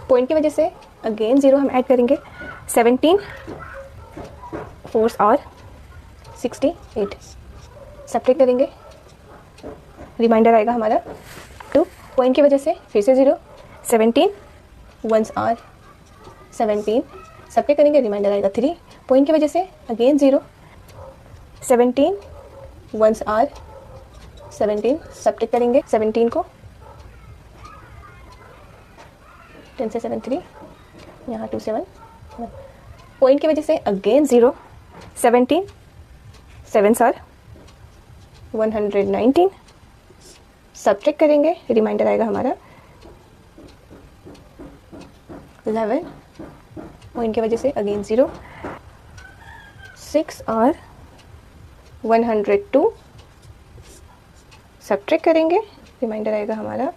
पॉइंट की वजह से अगेन 0 हम ऐड करेंगे, 17 4s आर 68, सब्ट्रैक्ट करेंगे, रिमाइंडर आएगा हमारा 2, पॉइंट की वजह से फिर से 0, 17 1s आर 17, सब्ट्रैक्ट करेंगे, रिमाइंडर आएगा 3, पॉइंट की वजह से अगेन 0, 17 1s आर 17, सब्ट्रैक्ट करेंगे 17 को, 10 से 7 3, यहाँ 2 7 1, पॉइंट की वजह से अगेन 0, 17 7s आर 119, सब्ट्रैक्ट करेंगे, रिमाइंडर आएगा हमारा 11, पॉइंट की वजह से अगेन 0, 6 आर 102, सब्ट्रैक्ट करेंगे, रिमाइंडर आएगा हमारा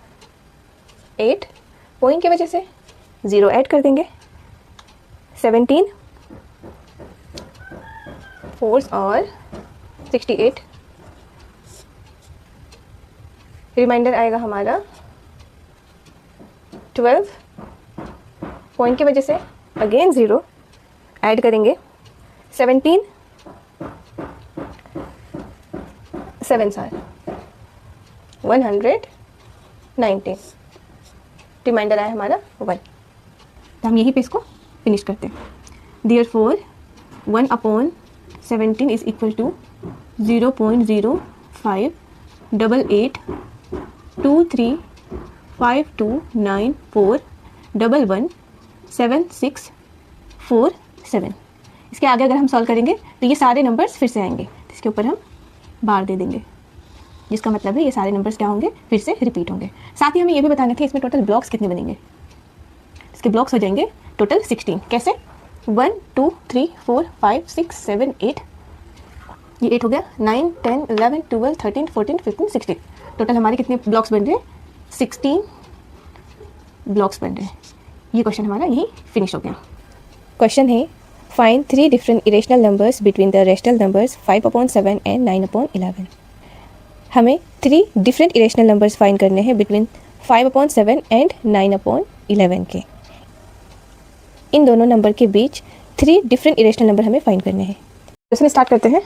8, पॉइंट की वजह से 0 ऐड कर देंगे, 17 4s और 68, रिमाइंडर आएगा हमारा 12, पॉइंट की वजह से अगेन 0 ऐड करेंगे, 17 7s आर 119, रिमाइंडर आया हमारा 1, तो हम यहीं पे इसको फिनिश करते हैं। Therefore 1/17 is equal to 0.058882294117647। इसके आगे अगर हम सॉल्व करेंगे तो ये सारे नंबर्स फिर से आएंगे, तो इसके ऊपर हम बार दे देंगे, जिसका मतलब है ये सारे नंबर्स क्या होंगे, फिर से रिपीट होंगे। साथ ही हमें ये भी बताने थे इसमें टोटल ब्लॉक्स कितने बनेंगे। इसके ब्लॉक्स हो जाएंगे टोटल 16। कैसे? 1 2 3 4 5 6 7 8, ये 8 हो गया, 9 10 11 12 13 14 15 16, टोटल हमारे कितने ब्लॉक्स बन रहे हैं, 16 ब्लॉक्स बन रहे हैं। ये क्वेश्चन हमारा यही फिनिश हो गया। क्वेश्चन है, find 3 different irrational numbers between the rational numbers 5/7 and 9/11। हमें 3 डिफरेंट इरेशनल नंबर्स फाइंड करने हैं बिटवीन 5/7 एंड 9/11 के। इन दोनों नंबर के बीच 3 डिफरेंट इरेशनल नंबर हमें फाइंड करने हैं। इसमें स्टार्ट करते हैं।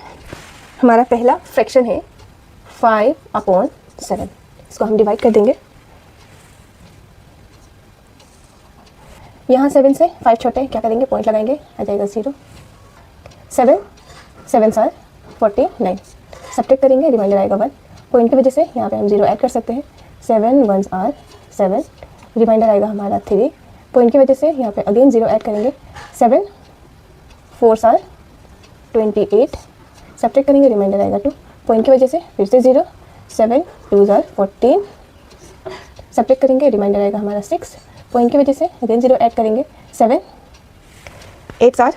हमारा पहला फ्रैक्शन है 5/7, इसको हम डिवाइड कर देंगे। यहाँ 7 से 5 छोटे, क्या करेंगे, पॉइंट लगाएंगे, आ जाएगा 0। 7 7s आर 49, सब्ट्रैक्ट करेंगे, रिमाइंडर आएगा 1, पॉइंट की वजह से यहाँ पे हम 0 ऐड कर सकते हैं। 7 1s आर 7, रिमाइंडर आएगा हमारा 3, पॉइंट की वजह से यहाँ पे अगेन 0 ऐड करेंगे। 7 4s आर 28, सब्ट्रैक्ट करेंगे, रिमाइंडर आएगा 2, पॉइंट की वजह से फिर से 0। 7 2s आर 14, सब्ट्रैक्ट करेंगे, रिमाइंडर आएगा हमारा 6, पॉइंट की वजह से अगेन 0 ऐड करेंगे। 7 8s आर,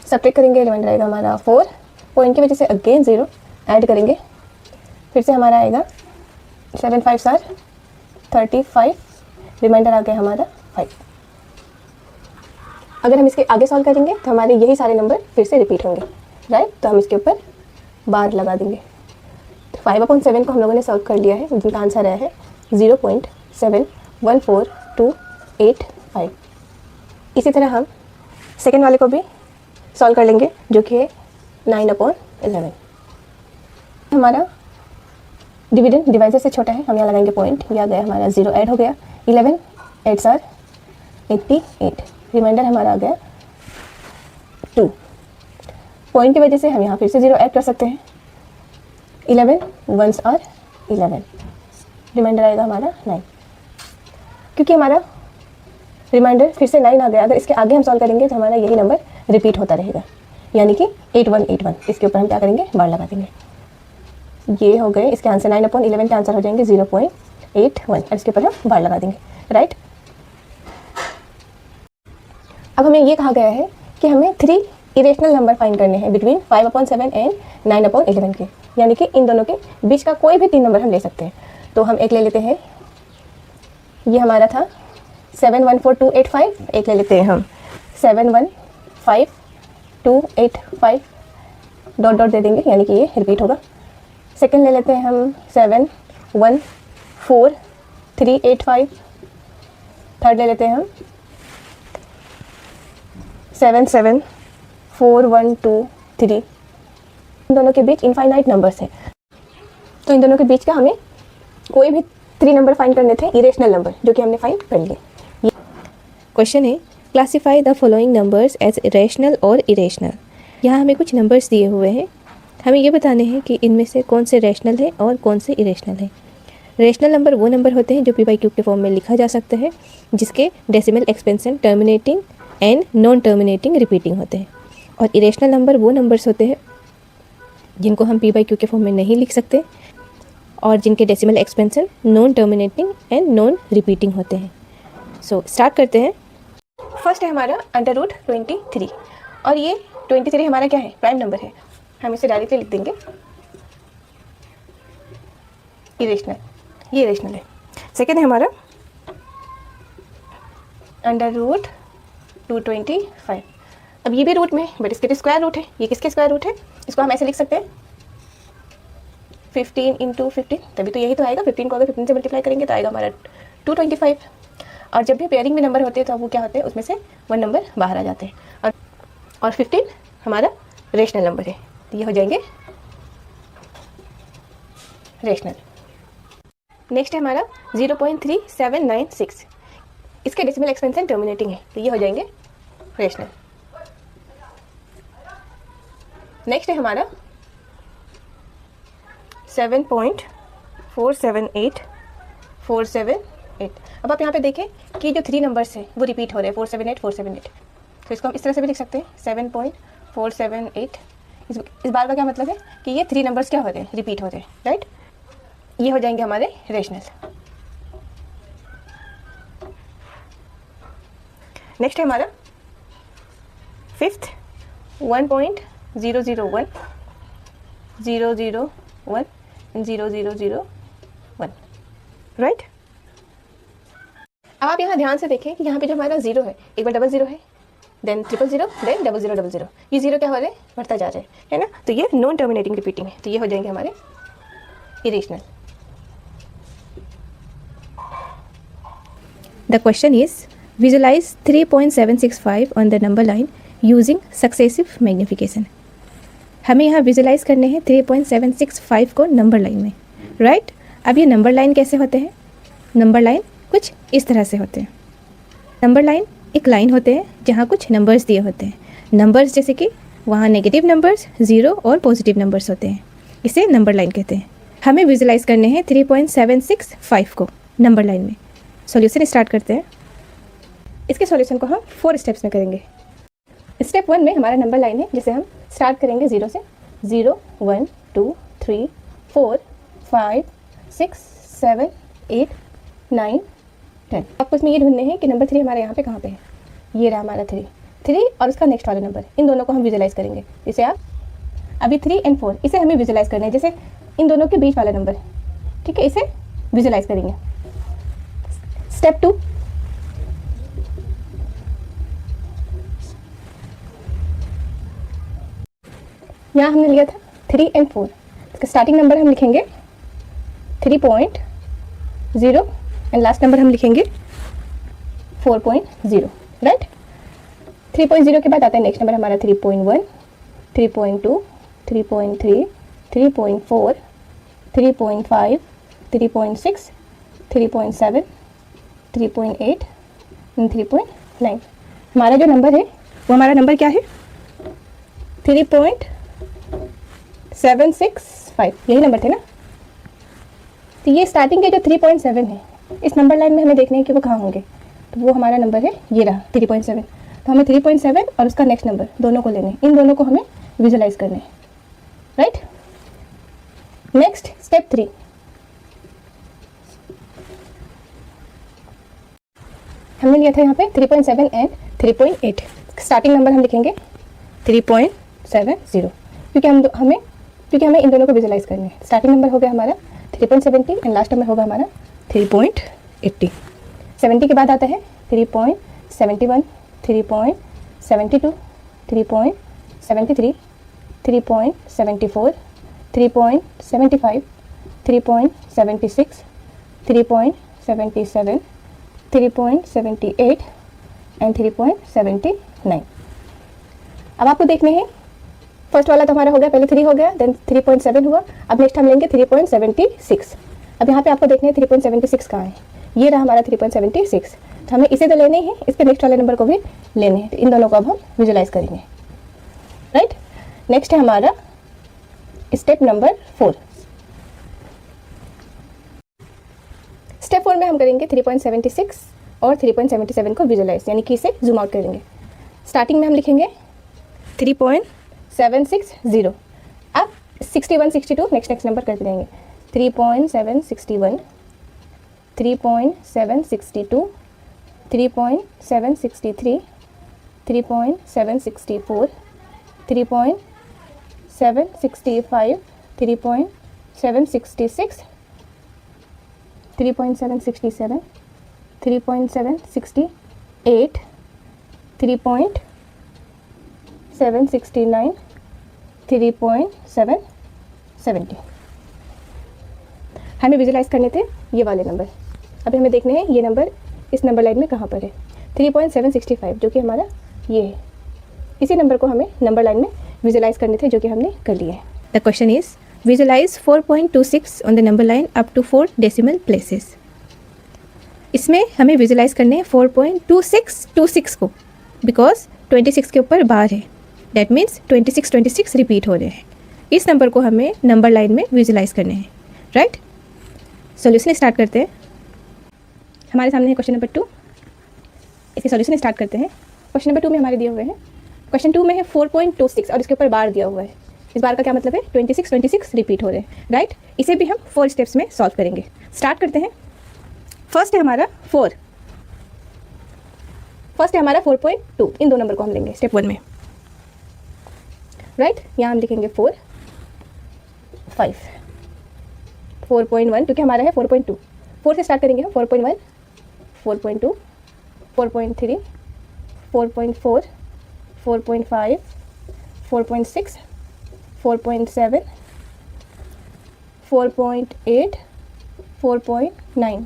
सब्ट्रैक्ट करेंगे, रिमाइंडर आएगा हमारा 4, पॉइंट की वजह से अगेन 0 ऐड करेंगे, फिर से हमारा आएगा 7 5s आर 35, रिमाइंडर आ गया हमारा 5। अगर हम इसके आगे सॉल्व करेंगे तो हमारे यही सारे नंबर फिर से रिपीट होंगे, राइट। तो हम इसके ऊपर बार लगा देंगे। 5/7 को हम लोगों ने सॉल्व कर लिया है, जिनका आंसर आया है 0.714285। इसी तरह हम सेकेंड वाले को भी सॉल्व कर लेंगे, जो कि है 9/11। हमारा डिविडेंड डिवाइजर से छोटा है, हम यहाँ लगाएंगे पॉइंट, यह आ गया हमारा 0 ऐड हो गया। 11 8s आर 88, रिमाइंडर हमारा आ गया 2। पॉइंट की वजह से हम यहाँ फिर से 0 ऐड कर सकते हैं। 11 1s आर 11, रिमाइंडर आएगा हमारा 9। क्योंकि हमारा रिमाइंडर फिर से 9 आ गया, अगर इसके आगे हम सॉल्व करेंगे तो हमारा यही नंबर रिपीट होता रहेगा, यानी कि 8181। इसके ऊपर हम क्या करेंगे, बार लगा देंगे। ये हो गए इसके आंसर, 9/11 के आंसर हो जाएंगे 0.81 और इसके ऊपर हम बार लगा देंगे, राइट। अब हमें ये कहा गया है कि हमें 3 इरेशनल नंबर फाइंड करने हैं बिटवीन 5/7 एंड 9/11 के, यानी कि इन दोनों के बीच का कोई भी 3 नंबर हम ले सकते हैं। तो हम एक ले लेते हैं, ये हमारा था 714285, एक ले लेते हैं हम 715285, डॉट डॉट दे देंगे, यानी कि ये रिपीट होगा। सेकंड ले लेते हैं हम 714385, थर्ड ले लेते हैं हम 774123। इन दोनों के बीच इनफाइनाइट नंबर्स हैं, तो इन दोनों के बीच का हमें कोई भी 3 नंबर फाइंड करने थे, इरेशनल नंबर, जो कि हमने फाइंड कर लिए। क्वेश्चन है classify the following numbers as rational और इरेशनल। यहाँ हमें कुछ नंबर्स दिए हुए हैं, हमें ये बताने हैं कि इनमें से कौन से रेशनल है और कौन से इरेशनल है। रेशनल नंबर वो नंबर होते हैं जो पी बाई क्यू के फॉर्म में लिखा जा सकता है, जिसके decimal expansion terminating and non terminating repeating होते हैं। और इरेशनल नंबर वो नंबर्स होते हैं जिनको हम पी बाई क्यू के फॉर्म में नहीं लिख सकते और जिनके decimal expansion non terminating and non repeating होते हैं। सो स्टार्ट करते हैं। फर्स्ट है हमारा √23, और ये 23 हमारा क्या है, प्राइम नंबर है, हम इसे डायरेक्टली लिख देंगे इरेशनल, ये इरेशनल है। सेकेंड है हमारा √225, अब ये भी रूट में, बट इसके स्क्वायर रूट है। ये किसके स्क्वायर रूट है, इसको हम ऐसे लिख सकते हैं 15 × 15, तभी तो यही तो आएगा। 15 को अगर 15 से मल्टीप्लाई करेंगे तो आएगा हमारा 225। और जब भी पेयरिंग में नंबर होते हैं तो वो क्या होते हैं, उसमें से 1 नंबर बाहर आ जाते हैं, और 15 हमारा रेशनल नंबर है, तो ये हो जाएंगे रेशनल। नेक्स्ट है हमारा 0.3796, इसके डेसिमल एक्सपेंशन टर्मिनेटिंग है, तो ये हो जाएंगे रेशनल। नेक्स्ट है हमारा 7.478478। अब आप यहाँ पे देखें कि जो 3 नंबर्स हैं वो रिपीट हो रहे हैं, 478 478, तो इसको हम इस तरह से भी लिख सकते हैं 7.478। इस बार का क्या मतलब है कि ये 3 नंबर्स क्या हो रहे हैं, रिपीट हो रहे हैं, राइट। ये हो जाएंगे हमारे रेशनल। नेक्स्ट है हमारा 5th 1.001 001 0001, राइट। अब आप यहाँ ध्यान से देखें कि यहाँ पे जो हमारा 0 है, एक बार 00 है, देन 000, देन 0000, ये 0 क्या हो रहे हैं, बढ़ता जा रहे हैं, है ना। तो ये नॉन टर्मिनेटिंग रिपीटिंग है, तो ये हो जाएंगे हमारे irrational. The question is visualise 3.765 on the number line using successive magnification. हमें यहाँ विजुलाइज करने हैं 3.765 को नंबर लाइन में, राइट। अब ये नंबर लाइन कैसे होते हैं, नंबर लाइन कुछ इस तरह से होते हैं। नंबर लाइन एक लाइन होते हैं जहाँ कुछ नंबर्स दिए होते हैं, नंबर्स जैसे कि वहाँ नेगेटिव नंबर्स, 0 और पॉजिटिव नंबर्स होते हैं, इसे नंबर लाइन कहते हैं। हमें विजुलाइज करने हैं 3.765 को नंबर लाइन में। सॉल्यूशन स्टार्ट करते हैं। इसके सॉल्यूशन को हम 4 स्टेप्स में करेंगे। स्टेप 1 में हमारा नंबर लाइन है, जिसे हम स्टार्ट करेंगे 0 से, 0 1 2 3 4 5 6 7 8 9 10। आपको इसमें ये ढूंढने हैं कि नंबर 3 हमारे यहाँ पे कहाँ पे है। ये रहा हमारा 3 और इसका नेक्स्ट वाला नंबर, इन दोनों को हम विजुलाइज करेंगे। इसे आप अभी 3 और 4 इसे हमें विजुलाइज करना है, जैसे इन दोनों के बीच वाला नंबर, ठीक है, इसे विजुलाइज करेंगे। स्टेप 2, यहाँ हमने लिया था 3 और 4, इसका स्टार्टिंग नंबर हम लिखेंगे 3.0 एंड लास्ट नंबर हम लिखेंगे 4.0, राइट। 3.0 के बाद आता है नेक्स्ट नंबर हमारा 3.1, 3.2, 3.3, 3.4, 3.5, 3.6, 3.7, 3.8 एंड 3.9। हमारा जो नंबर है वो हमारा नंबर क्या है? 3.765, यही नंबर थे ना। तो ये स्टार्टिंग के जो 3.7 है, इस नंबर लाइन में हमें देखना है कि वो कहाँ होंगे। तो वो हमारा नंबर है, ये रहा 3.7। तो हमें 3.7 और उसका नेक्स्ट नंबर दोनों को लेने हैं, इन दोनों को हमें विजुलाइज करने हैं, राइट। नेक्स्ट स्टेप 3, हमने लिया था यहाँ पे 3.7 एंड 3.8। स्टार्टिंग नंबर हम लिखेंगे 3.70, क्योंकि हमें इन दोनों को विजुलाइज करना है। स्टार्टिंग नंबर हो गया हमारा 3.70 एंड लास्ट नंबर होगा हमारा 3.80। 70 के बाद आता है 3.71, 3.72, 3.73, 3.74, 3.75, 3.76, 3.77, 3.78 एंड 3.79। अब आपको देखने हैं, फर्स्ट वाला तो हमारा हो गया, पहले 3 हो गया, देन 3.7 हुआ, अब नेक्स्ट हम लेंगे 3.76। अब यहाँ पे आपको देखने हैं 3.76 कहाँ है, ये रहा हमारा 3.76। तो हमें इसे तो लेने ही है, इसके नेक्स्ट वाले नंबर को भी लेने हैं। तो इन दोनों को अब हम विजुलाइज करेंगे, राइट। नेक्स्ट है हमारा स्टेप नंबर 4। स्टेप 4 में हम करेंगे 3.76 और 3.77 को विजुलाइज, यानी कि इसे जूम आउट करेंगे। स्टार्टिंग में हम लिखेंगे 3.760। अब 61, 62 नेक्स्ट नंबर करते रहेंगे। 3.761, 3.762, 3.763, 3.764, 3.765, 3.766, 3.767, 3.768, 3.769, 3.770। हमें विजुलाइज करने थे ये वाले नंबर। अभी हमें देखने हैं ये नंबर इस नंबर लाइन में कहाँ पर है। 3.765 जो कि हमारा ये है, इसी नंबर को हमें नंबर लाइन में विजुलाइज करने थे, जो कि हमने कर लिए हैं। The question is visualise 4.26 on the number line up to 4 decimal places. इसमें हमें विजुलाइज करने हैं 4.2626 को, बिकॉज 26 के ऊपर बार है, दैट मीन्स 26 रिपीट हो रहे हैं। इस नंबर को हमें नंबर लाइन में विजुलाइज करने हैं, राइट। सॉल्यूशन स्टार्ट करते हैं। हमारे सामने है क्वेश्चन नंबर 2, इसके सॉल्यूशन स्टार्ट करते हैं। क्वेश्चन नंबर 2 में हमारे दिए हुए हैं, क्वेश्चन 2 में है 4.26 और इसके ऊपर बार दिया हुआ है। इस बार का क्या मतलब है? 26 रिपीट हो रहे हैं, राइट। इसे भी हम 4 स्टेप्स में सॉल्व करेंगे। स्टार्ट करते हैं। फर्स्ट है हमारा 4, फर्स्ट है हमारा 4.2। इन दो नंबर को हम लेंगे स्टेप 1 में, राइट। यहाँ हम लिखेंगे 4, 5, 4.1 क्योंकि हमारा है 4.2। 4 से स्टार्ट करेंगे हम। 4.1, 4.2, 4.3, 4.4, 4.5, 4.6, 4.7, 4.8, 4.9।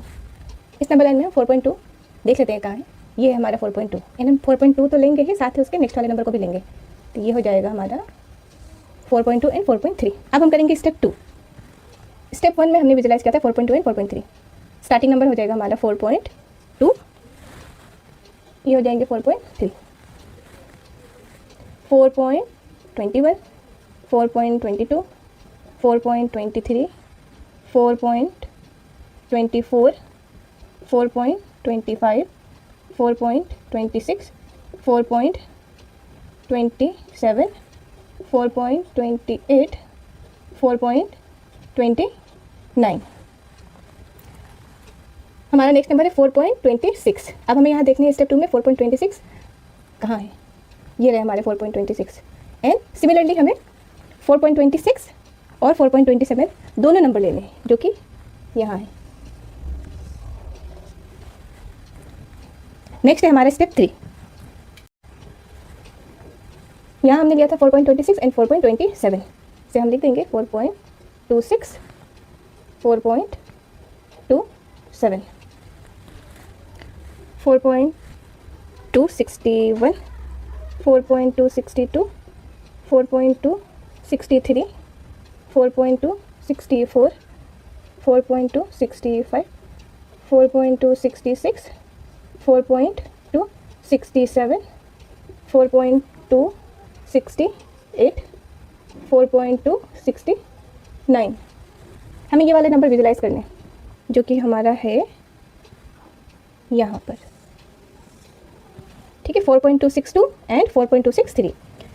इस नंबर लाइन में हम 4.2 देख लेते हैं कहाँ है। ये है हमारा 4.2 एंड हम 4.2 तो लेंगे ही, साथ ही उसके नेक्स्ट वाले नंबर को भी लेंगे। तो ये हो जाएगा हमारा 4.2 एंड 4.3। अब हम करेंगे स्टेप 2। स्टेप 1 में हमने विजुलाइज किया था 4.2 एंड 4.3। स्टार्टिंग नंबर हो जाएगा हमारा 4.2, ये हो जाएंगे 4.3, 4.21, 4.22, 4.23, 4.24, 4.25, 4.26, 4.27, 4.28, 4.29। हमारा नेक्स्ट नंबर है 4.26। अब हमें यहाँ देखने हैं स्टेप 2 में 4.26 कहाँ है। ये रहे हमारे 4.26 एंड सिमिलरली हमें 4.26 और 4.27 दोनों नंबर लेने हैं, जो कि यहाँ है। नेक्स्ट है हमारा स्टेप 3। यहाँ हमने लिया था 4.26 एंड 4.27 से हम लिख देंगे 4.26, 4.27, 4.261, 4.262, 4.263, 4.264, 4.265, 4.266, 4.267, 4.268, 4.269। हमें ये वाले नंबर विजुलाइज करने हैं जो कि हमारा है यहाँ पर, ठीक है। 4.262 एंड 4.263,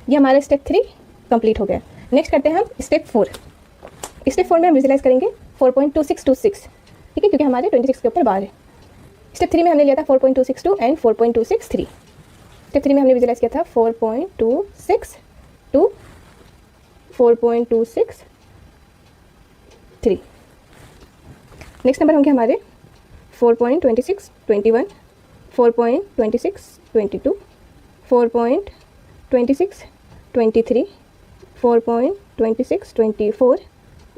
ये हमारा स्टेप 3 कंप्लीट हो गया। नेक्स्ट करते हैं हम स्टेप 4। स्टेप 4 में हम विजुलाइज करेंगे 4.2626, ठीक है, क्योंकि हमारे 26 के ऊपर बार है। स्टेप 3 में हमने लिया था 4.262 एंड 4.263। स्टेप 3 में हमने विजुलाइज किया था 4.262, 4.263। नेक्स्ट नंबर होंगे हमारे 4.2621, 4.2622, 4.2623, 4.2624,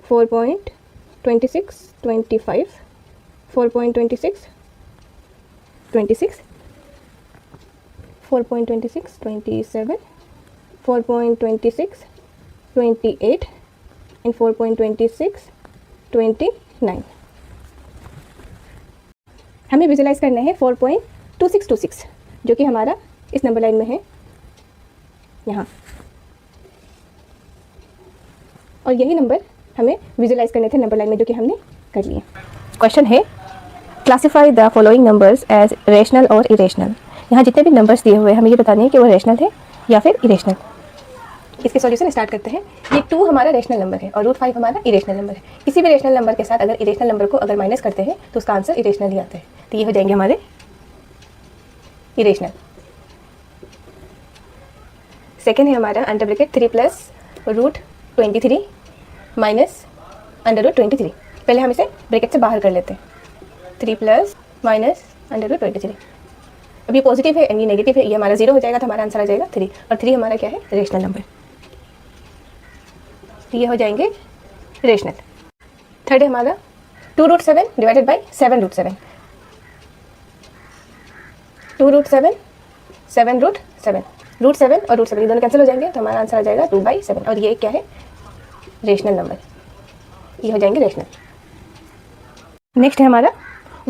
4.2625, 4.2626, 4.2627, 4.2628 and 4.2629। हमें विजुलाइज करना है 4.2626 जो कि हमारा इस नंबर लाइन में है यहाँ, और यही नंबर हमें विजुलाइज करने थे नंबर लाइन में, जो कि हमने कर लिए। क्वेश्चन है classify the following numbers as rational और इरेशनल। यहाँ जितने भी नंबर्स दिए हुए हैं हमें ये बताने हैं कि वो रेशनल है या फिर इरेशनल। इसके सॉल्यूशन स्टार्ट करते हैं। ये 2 हमारा रेशनल नंबर है और √5 हमारा इरेशनल नंबर है। किसी भी रेशनल नंबर के साथ अगर इरेशनल नंबर को अगर माइनस करते हैं तो उसका आंसर इरेशनल ही आता है। तो ये हो जाएंगे हमारे इरेशनल। सेकेंड है हमारा अंडर ब्रैकेट 3 प्लस √23 माइनस √23। पहले हम इसे ब्रैकेट से बाहर कर लेते हैं। 3 प्लस माइनस √23। अब ये पॉजिटिव है एंड ये नेगेटिव है, ये हमारा 0 हो जाएगा तो हमारा आंसर आ जाएगा 3। और 3 हमारा क्या है, रेशनल नंबर। ये हो जाएंगे रेशनल। थर्ड है हमारा 2√7 डिवाइडेड बाई 7√7। 2√7, 7√7, √7 और √7 ये दोनों कैंसिल हो जाएंगे तो हमारा आंसर आ जाएगा 2/7। और ये क्या है, रेशनल नंबर। ये हो जाएंगे रेशनल। नेक्स्ट है हमारा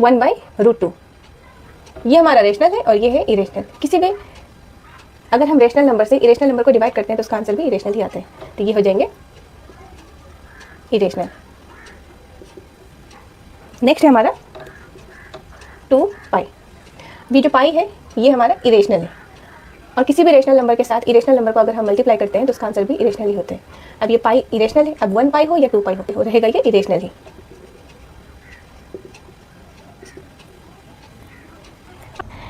1/√2। ये हमारा रेशनल है और ये है इरेशनल। किसी भी अगर हम रेशनल नंबर से इरेशनल नंबर को डिवाइड करते हैं तो उसका आंसर भी इरेशनल ही आता है। तो ये हो जाएंगे इरेशनल। नेक्स्ट है हमारा 2π। ये जो पाई है ये हमारा इरेशनल है, और किसी भी रेशनल नंबर के साथ इरेशनल नंबर को अगर हम मल्टीप्लाई करते हैं तो उसका आंसर भी इरेशनल ही होते हैं। अब ये पाई इरेशनल है, अब 1π हो या 2π हो रहेगा ये irrational he.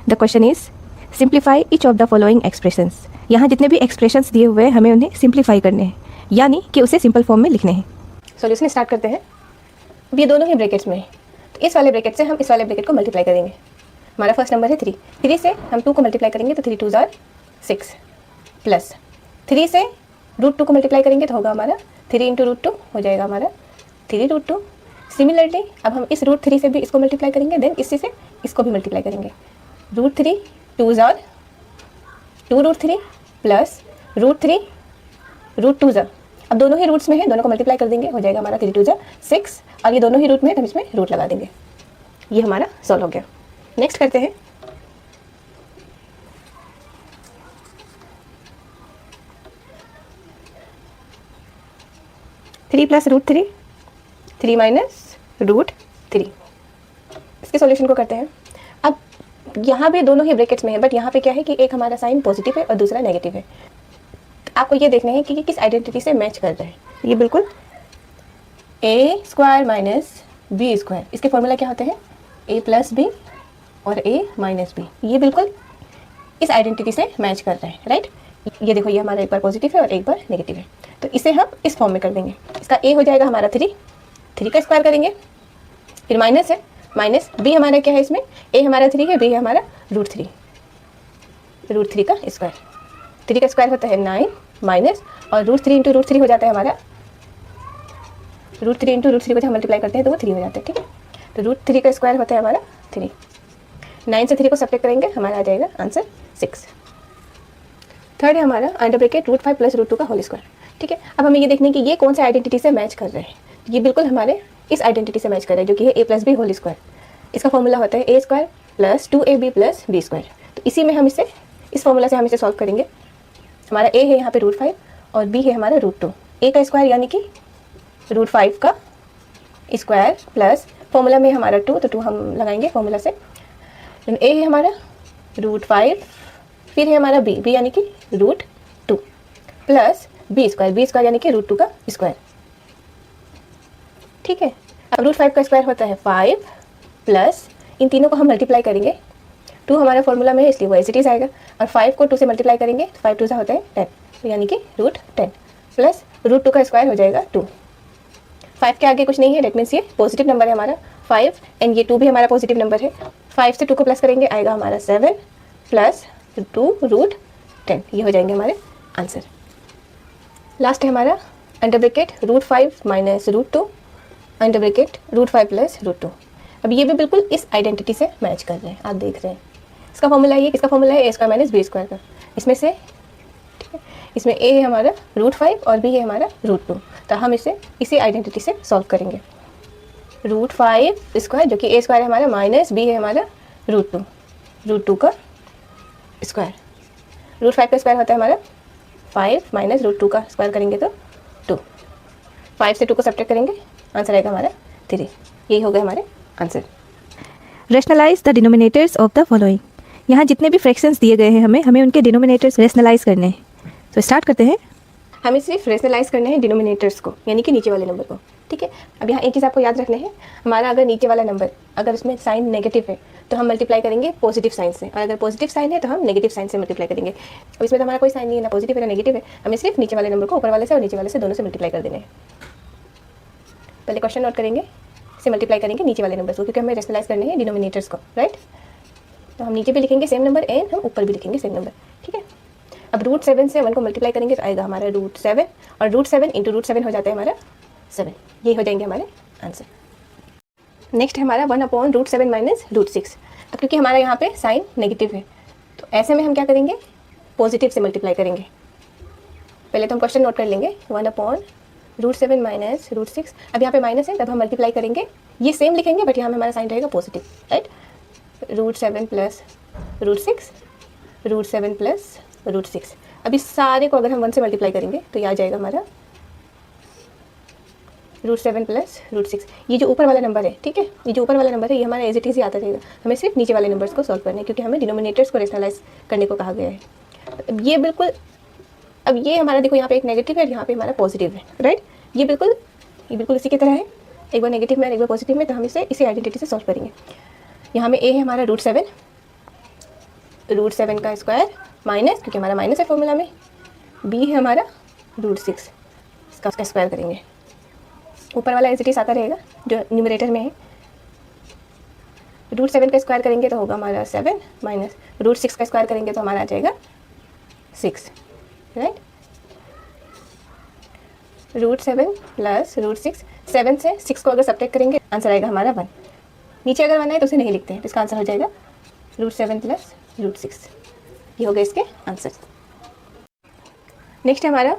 The question is simplify each of the following expressions. यहाँ जितने भी एक्सप्रेशंस दिए हुए हैं हमें उन्हें सिंप्लीफाई करने हैं, यानी कि उसे सिंपल फॉर्म में लिखने हैं। सॉल्यूशन स्टार्ट करते हैं। अब ये दोनों ही ब्रैकेट्स में है, तो इस वाले ब्रैकेट से हम इस वाले ब्रैकेट को मल्टीप्लाई करेंगे। हमारा फर्स्ट नंबर है 3। 3 से हम 2 को मल्टीप्लाई करेंगे तो 3 2 जार 6, प्लस 3 से √2 को मल्टीप्लाई करेंगे तो होगा हमारा 3 × √2 हो जाएगा हमारा 3√2। सिमिलरली अब हम इस √3 से भी इसको मल्टीप्लाई करेंगे, देन इसी से इसको भी मल्टीप्लाई करेंगे। √3 2 जार 2√3 प्लस √3 √2 जार। अब दोनों ही रूट्स में है, दोनों को मल्टीप्लाई कर देंगे, हो जाएगा हमारा 3 2 जार 6, और ये दोनों ही रूट में है तो हम इसमें रूट लगा देंगे। ये हमारा सॉल्व हो गया। नेक्स्ट करते हैं 3 प्लस √3, 3 माइनस √3। इसके सॉल्यूशन को करते हैं। अब यहाँ भी दोनों ही ब्रैकेट्स में है, बट यहाँ पे क्या है कि एक हमारा साइन पॉजिटिव है और दूसरा नेगेटिव है। आपको ये देखना है कि ये किस आइडेंटिटी से मैच कर रहा है। ये बिल्कुल a² माइनस b²। इसके फॉर्मूला क्या होते हैं, a प्लस बी और a माइनस बी। ये बिल्कुल इस आइडेंटिटी से मैच कर रहे हैं, राइट। ये देखो, ये हमारा एक बार पॉजिटिव है और एक बार नेगेटिव है, तो इसे हम इस फॉर्म में कर देंगे। इसका a हो जाएगा हमारा 3 का स्क्वायर करेंगे, फिर माइनस है, माइनस b हमारा क्या है, इसमें a हमारा 3 है, b है हमारा √3 का स्क्वायर। 3 का स्क्वायर होता है 9 माइनस, और √3 × √3 हो जाता है हमारा, √3 × √3 को जब हम मल्टीप्लाई करते हैं तो वो 3 हो जाता है, ठीक है। तो √3 का स्क्वायर होता है हमारा 3। 9 से 3 को सब्ट्रैक्ट करेंगे, हमारा आ जाएगा आंसर 6। थर्ड है हमारा अंडर ब्रैकेट √5 प्लस √2 का होल स्क्वायर, ठीक है। अब हमें ये देखने कि ये कौन सा आइडेंटिटी से मैच कर रहे हैं। ये बिल्कुल हमारे इस आइडेंटिटी से मैच कर रहे हैं, जो कि है a plus b whole square. इसका फॉर्मूला होता है a² plus 2ab plus b²। तो इसी में हम इसे इस फॉर्मूला से हम इसे सॉल्व करेंगे। हमारा a है यहाँ पे √5 और b है हमारा √2। a का स्क्वायर यानी कि √5 का स्क्वायर प्लस फॉर्मूला में हमारा 2, तो 2 हम लगाएंगे फॉर्मूला से। a है हमारा √5, फिर है हमारा b यानी कि √2 प्लस b² यानी कि √2 का स्क्वायर। ठीक है, अब √5 का स्क्वायर होता है 5 प्लस इन तीनों को हम मल्टीप्लाई करेंगे। 2 हमारा फॉर्मूला में है इसलिए वो एज इट इज आएगा, और 5 को 2 से मल्टीप्लाई करेंगे तो 5 2 से होता है 10, यानी कि √10 प्लस √2 का स्क्वायर हो जाएगा 2। 5 के आगे कुछ नहीं है, डेट मीन्स ये पॉजिटिव नंबर है हमारा 5, एंड ये 2 भी हमारा पॉजिटिव नंबर है। 5 से 2 को प्लस करेंगे आएगा हमारा 7 प्लस 2 √10, ये हो जाएंगे हमारे आंसर। लास्ट है हमारा under bracket √5 minus √2 under bracket √5 plus √2। अब ये भी बिल्कुल इस आइडेंटिटी से मैच कर रहे हैं, आप देख रहे हैं। इसका फॉर्मूला ये किसका फॉर्मूला है, a² माइनस b² का। इसमें से ठीक है, इसमें a है हमारा √5 और b है हमारा √2, तो हम इसे इसी आइडेंटिटी से सॉल्व करेंगे। √5² जो कि a² है हमारा माइनस b है हमारा √2 का स्क्वायर। √5 का स्क्वायर होता है हमारा 5 माइनस √2 का स्क्वायर करेंगे तो 2। 5 से 2 को सब्ट्रैक्ट करेंगे, आंसर आएगा हमारा 3। यही हो गए हमारे answer. Rationalise the denominators of the following. यहाँ जितने भी फ्रैक्शंस दिए गए हैं हमें उनके डिनोमिनेटर्स रेशनलाइज करने हैं। तो स्टार्ट करते हैं। हमें सिर्फ रेशनलाइज करने हैं डिनोमिनेटर्स को, यानी कि नीचे वाले नंबर को। ठीक है, अब यहाँ एक चीज़ आपको याद रखना है, हमारा अगर नीचे वाला नंबर अगर उसमें साइन नेगेटिव है तो हम मल्टीप्लाई करेंगे पॉजिटिव साइन से, और अगर पॉजिटिव साइन है तो हम नेगेटिव साइन से मल्टीप्लाई करेंगे। अब इसमें तो हमारा कोई साइन नहीं है, ना पॉजिटिव है ना नेगेटिव है, हमें सिर्फ नीचे वाले नंबर को ऊपर वाले से और नीचे वाले से दोनों से मल्टीप्लाई कर देने हैं। पहले क्वेश्चन नोट करेंगे, से मल्टीप्लाई करेंगे नीचे वाले नंबर्स को, क्योंकि हमें रेशनलाइज करने हैं डिनोमिनेटर्स को, राइट। तो हम नीचे भी लिखेंगे सेम नंबर एंड हम ऊपर भी लिखेंगे सेम नंबर। ठीक है, अब √7 से 1 को मल्टीप्लाई करेंगे तो आएगा हमारा √7, और √7 इंटू √7 हो जाता है हमारा 7। ये हो जाएंगे हमारे आंसर। नेक्स्ट है हमारा 1/√7 माइनस √6। अब क्योंकि हमारा यहाँ पे साइन नेगेटिव है तो ऐसे में हम क्या करेंगे, पॉजिटिव से मल्टीप्लाई करेंगे। पहले तो हम क्वेश्चन नोट कर लेंगे, 1/√7 माइनस √6। अब यहाँ पे माइनस है तब हम मल्टीप्लाई करेंगे, ये सेम लिखेंगे बट यहाँ में हमारा साइन रहेगा पॉजिटिव, राइट। √7 plus √6, √7 plus √6। अब इस सारे को अगर हम 1 से मल्टीप्लाई करेंगे तो ये आ जाएगा हमारा √7 प्लस √6। ये जो ऊपर वाला नंबर है, ठीक है, ये जो ऊपर वाला नंबर है ये हमारा एज इट इज ही आता रहेगा। हमें सिर्फ नीचे वाले नंबर्स को सॉल्व करना है, क्योंकि हमें डिनोमिनेटर्स को रेशनलाइज करने को कहा गया है। अब ये बिल्कुल, अब ये हमारा देखो यहाँ पे एक नेगेटिव है और यहाँ पे हमारा पॉजिटिव है, राइट। ये बिल्कुल इसी की तरह है, एक बार नेगेटिव में एक बार पॉजिटिव में, तो हम इसे इसी आइडेंटिटी से सॉल्व करेंगे। यहाँ में a है हमारा √7 का स्क्वायर माइनस, क्योंकि हमारा माइनस है फॉर्मूला में, b है हमारा √6, इसका स्क्वायर करेंगे। ऊपर वाला एज इट इज आता रहेगा जो न्यूमरेटर में है। √7 का स्क्वायर करेंगे तो होगा हमारा 7 माइनस √6 का स्क्वायर करेंगे तो हमारा आ जाएगा 6, राइट। √7 प्लस √6, 7 से 6 को अगर सब्ट्रैक्ट करेंगे आंसर आएगा हमारा 1। नीचे अगर 1 है तो उसे नहीं लिखते हैं, तो इसका आंसर हो जाएगा √7 प्लस √6। ये हो गए इसके आंसर। नेक्स्ट है हमारा